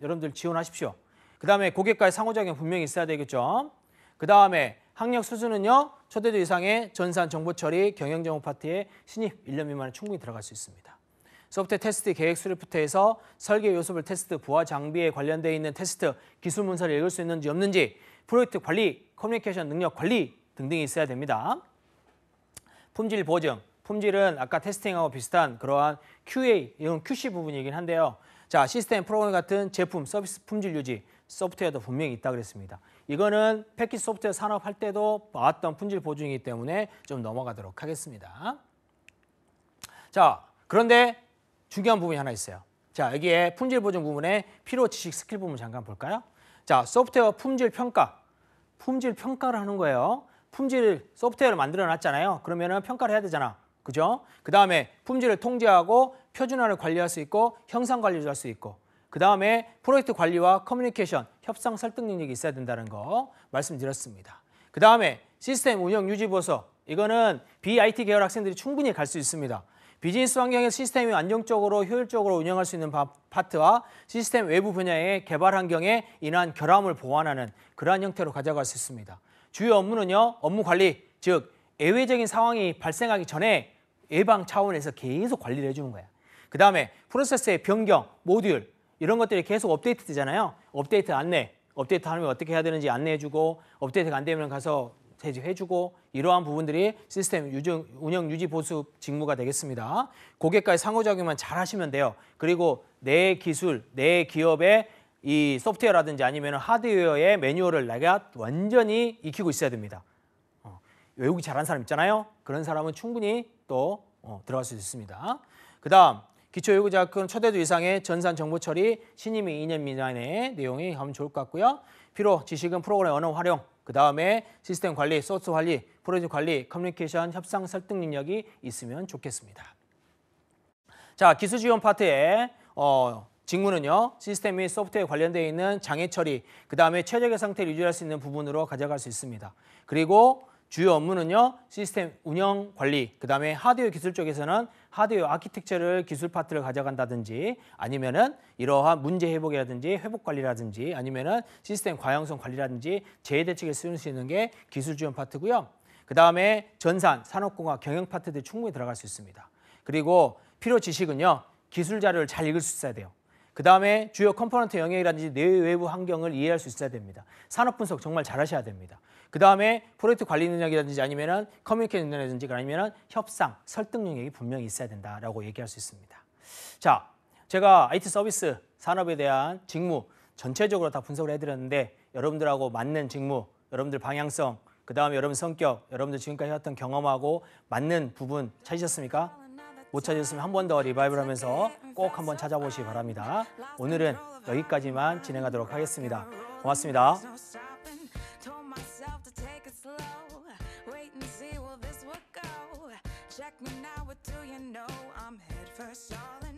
여러분들 지원하십시오. 그 다음에 고객과의 상호작용 분명히 있어야 되겠죠. 그 다음에 학력 수준은요. 초대도 이상의 전산 정보 처리, 경영 정보 파트에 신입 1년 미만에 충분히 들어갈 수 있습니다. 소프트웨어 테스트 계획 수립부터 해서 설계 요소별 테스트, 부하 장비에 관련되어 있는 테스트, 기술 문서를 읽을 수 있는지 없는지, 프로젝트 관리, 커뮤니케이션 능력 관리 등등이 있어야 됩니다. 품질 보증, 품질은 아까 테스팅하고 비슷한 그러한 QA, 이건 QC 부분이긴 한데요. 자, 시스템 프로그램 같은 제품, 서비스 품질 유지, 소프트웨어도 분명히 있다 그랬습니다. 이거는 패키지 소프트웨어 산업할 때도 봐왔던 품질 보증이기 때문에 좀 넘어가도록 하겠습니다. 자, 그런데 중요한 부분이 하나 있어요. 자, 여기에 품질 보증 부분에 필요 지식 스킬 부분 잠깐 볼까요? 자, 소프트웨어 품질 평가. 품질 평가를 하는 거예요. 품질 소프트웨어를 만들어 놨잖아요. 그러면은 평가를 해야 되잖아. 그죠? 그 다음에 품질을 통제하고 표준화를 관리할 수 있고 형상 관리를 할 수 있고 그 다음에 프로젝트 관리와 커뮤니케이션, 협상 설득 능력이 있어야 된다는 거 말씀드렸습니다. 그 다음에 시스템 운영 유지 보수. 이거는 BIT 계열 학생들이 충분히 갈 수 있습니다. 비즈니스 환경에서 시스템이 안정적으로 효율적으로 운영할 수 있는 파트와 시스템 외부 분야의 개발 환경에 인한 결함을 보완하는 그러한 형태로 가져갈 수 있습니다. 주요 업무는요. 업무 관리, 즉 예외적인 상황이 발생하기 전에 예방 차원에서 계속 관리를 해주는 거야. 그 다음에 프로세스의 변경, 모듈 이런 것들이 계속 업데이트 되잖아요. 업데이트 안내, 업데이트 하면 어떻게 해야 되는지 안내해주고 업데이트가 안 되면 가서 해주고 이러한 부분들이 시스템 운영 유지 보수 직무가 되겠습니다. 고객과의 상호작용만 잘 하시면 돼요. 그리고 내 기술, 내 기업의 이 소프트웨어라든지 아니면 하드웨어의 매뉴얼을 내가 완전히 익히고 있어야 됩니다. 외우기 잘하는 사람 있잖아요. 그런 사람은 충분히 또 들어갈 수 있습니다. 그 다음 기초요구자격증 초대도 이상의 전산 정보 처리 신임이 2년 미만의 내용이 하면 좋을 것 같고요. 필요 지식은 프로그램 언어 활용, 그 다음에 시스템 관리, 소스 관리, 프로젝트 관리, 커뮤니케이션, 협상 설득 능력이 있으면 좋겠습니다. 자, 기술 지원 파트에 직무는요. 시스템 및 소프트웨어 관련되어 있는 장애 처리, 그 다음에 최적의 상태를 유지할 수 있는 부분으로 가져갈 수 있습니다. 그리고 주요 업무는요. 시스템 운영 관리, 그 다음에 하드웨어 기술 쪽에서는 하드웨어 아키텍처를 기술 파트를 가져간다든지 아니면은 이러한 문제 회복이라든지 회복 관리라든지 아니면은 시스템 과형성 관리라든지 재해 대책에 쓰일 수 있는 게 기술 지원 파트고요. 그 다음에 전산, 산업공학, 경영 파트들이 충분히 들어갈 수 있습니다. 그리고 필요 지식은요. 기술 자료를 잘 읽을 수 있어야 돼요. 그 다음에 주요 컴포넌트 영역이라든지 내외부 환경을 이해할 수 있어야 됩니다. 산업 분석 정말 잘 하셔야 됩니다. 그 다음에 프로젝트 관리 능력이라든지 아니면은 커뮤니케이션 능력이라든지 아니면은 협상, 설득 능력이 분명히 있어야 된다라고 얘기할 수 있습니다. 자, 제가 IT 서비스 산업에 대한 직무 전체적으로 다 분석을 해드렸는데 여러분들하고 맞는 직무, 여러분들 방향성, 그 다음에 여러분 성격, 여러분들 지금까지 해왔던 경험하고 맞는 부분 찾으셨습니까? 못 찾으셨으면 한 번 더 리바이벌 하면서 꼭 한번 찾아보시기 바랍니다. 오늘은 여기까지만 진행하도록 하겠습니다. 고맙습니다. Check me now, what do you know? I'm head first all in.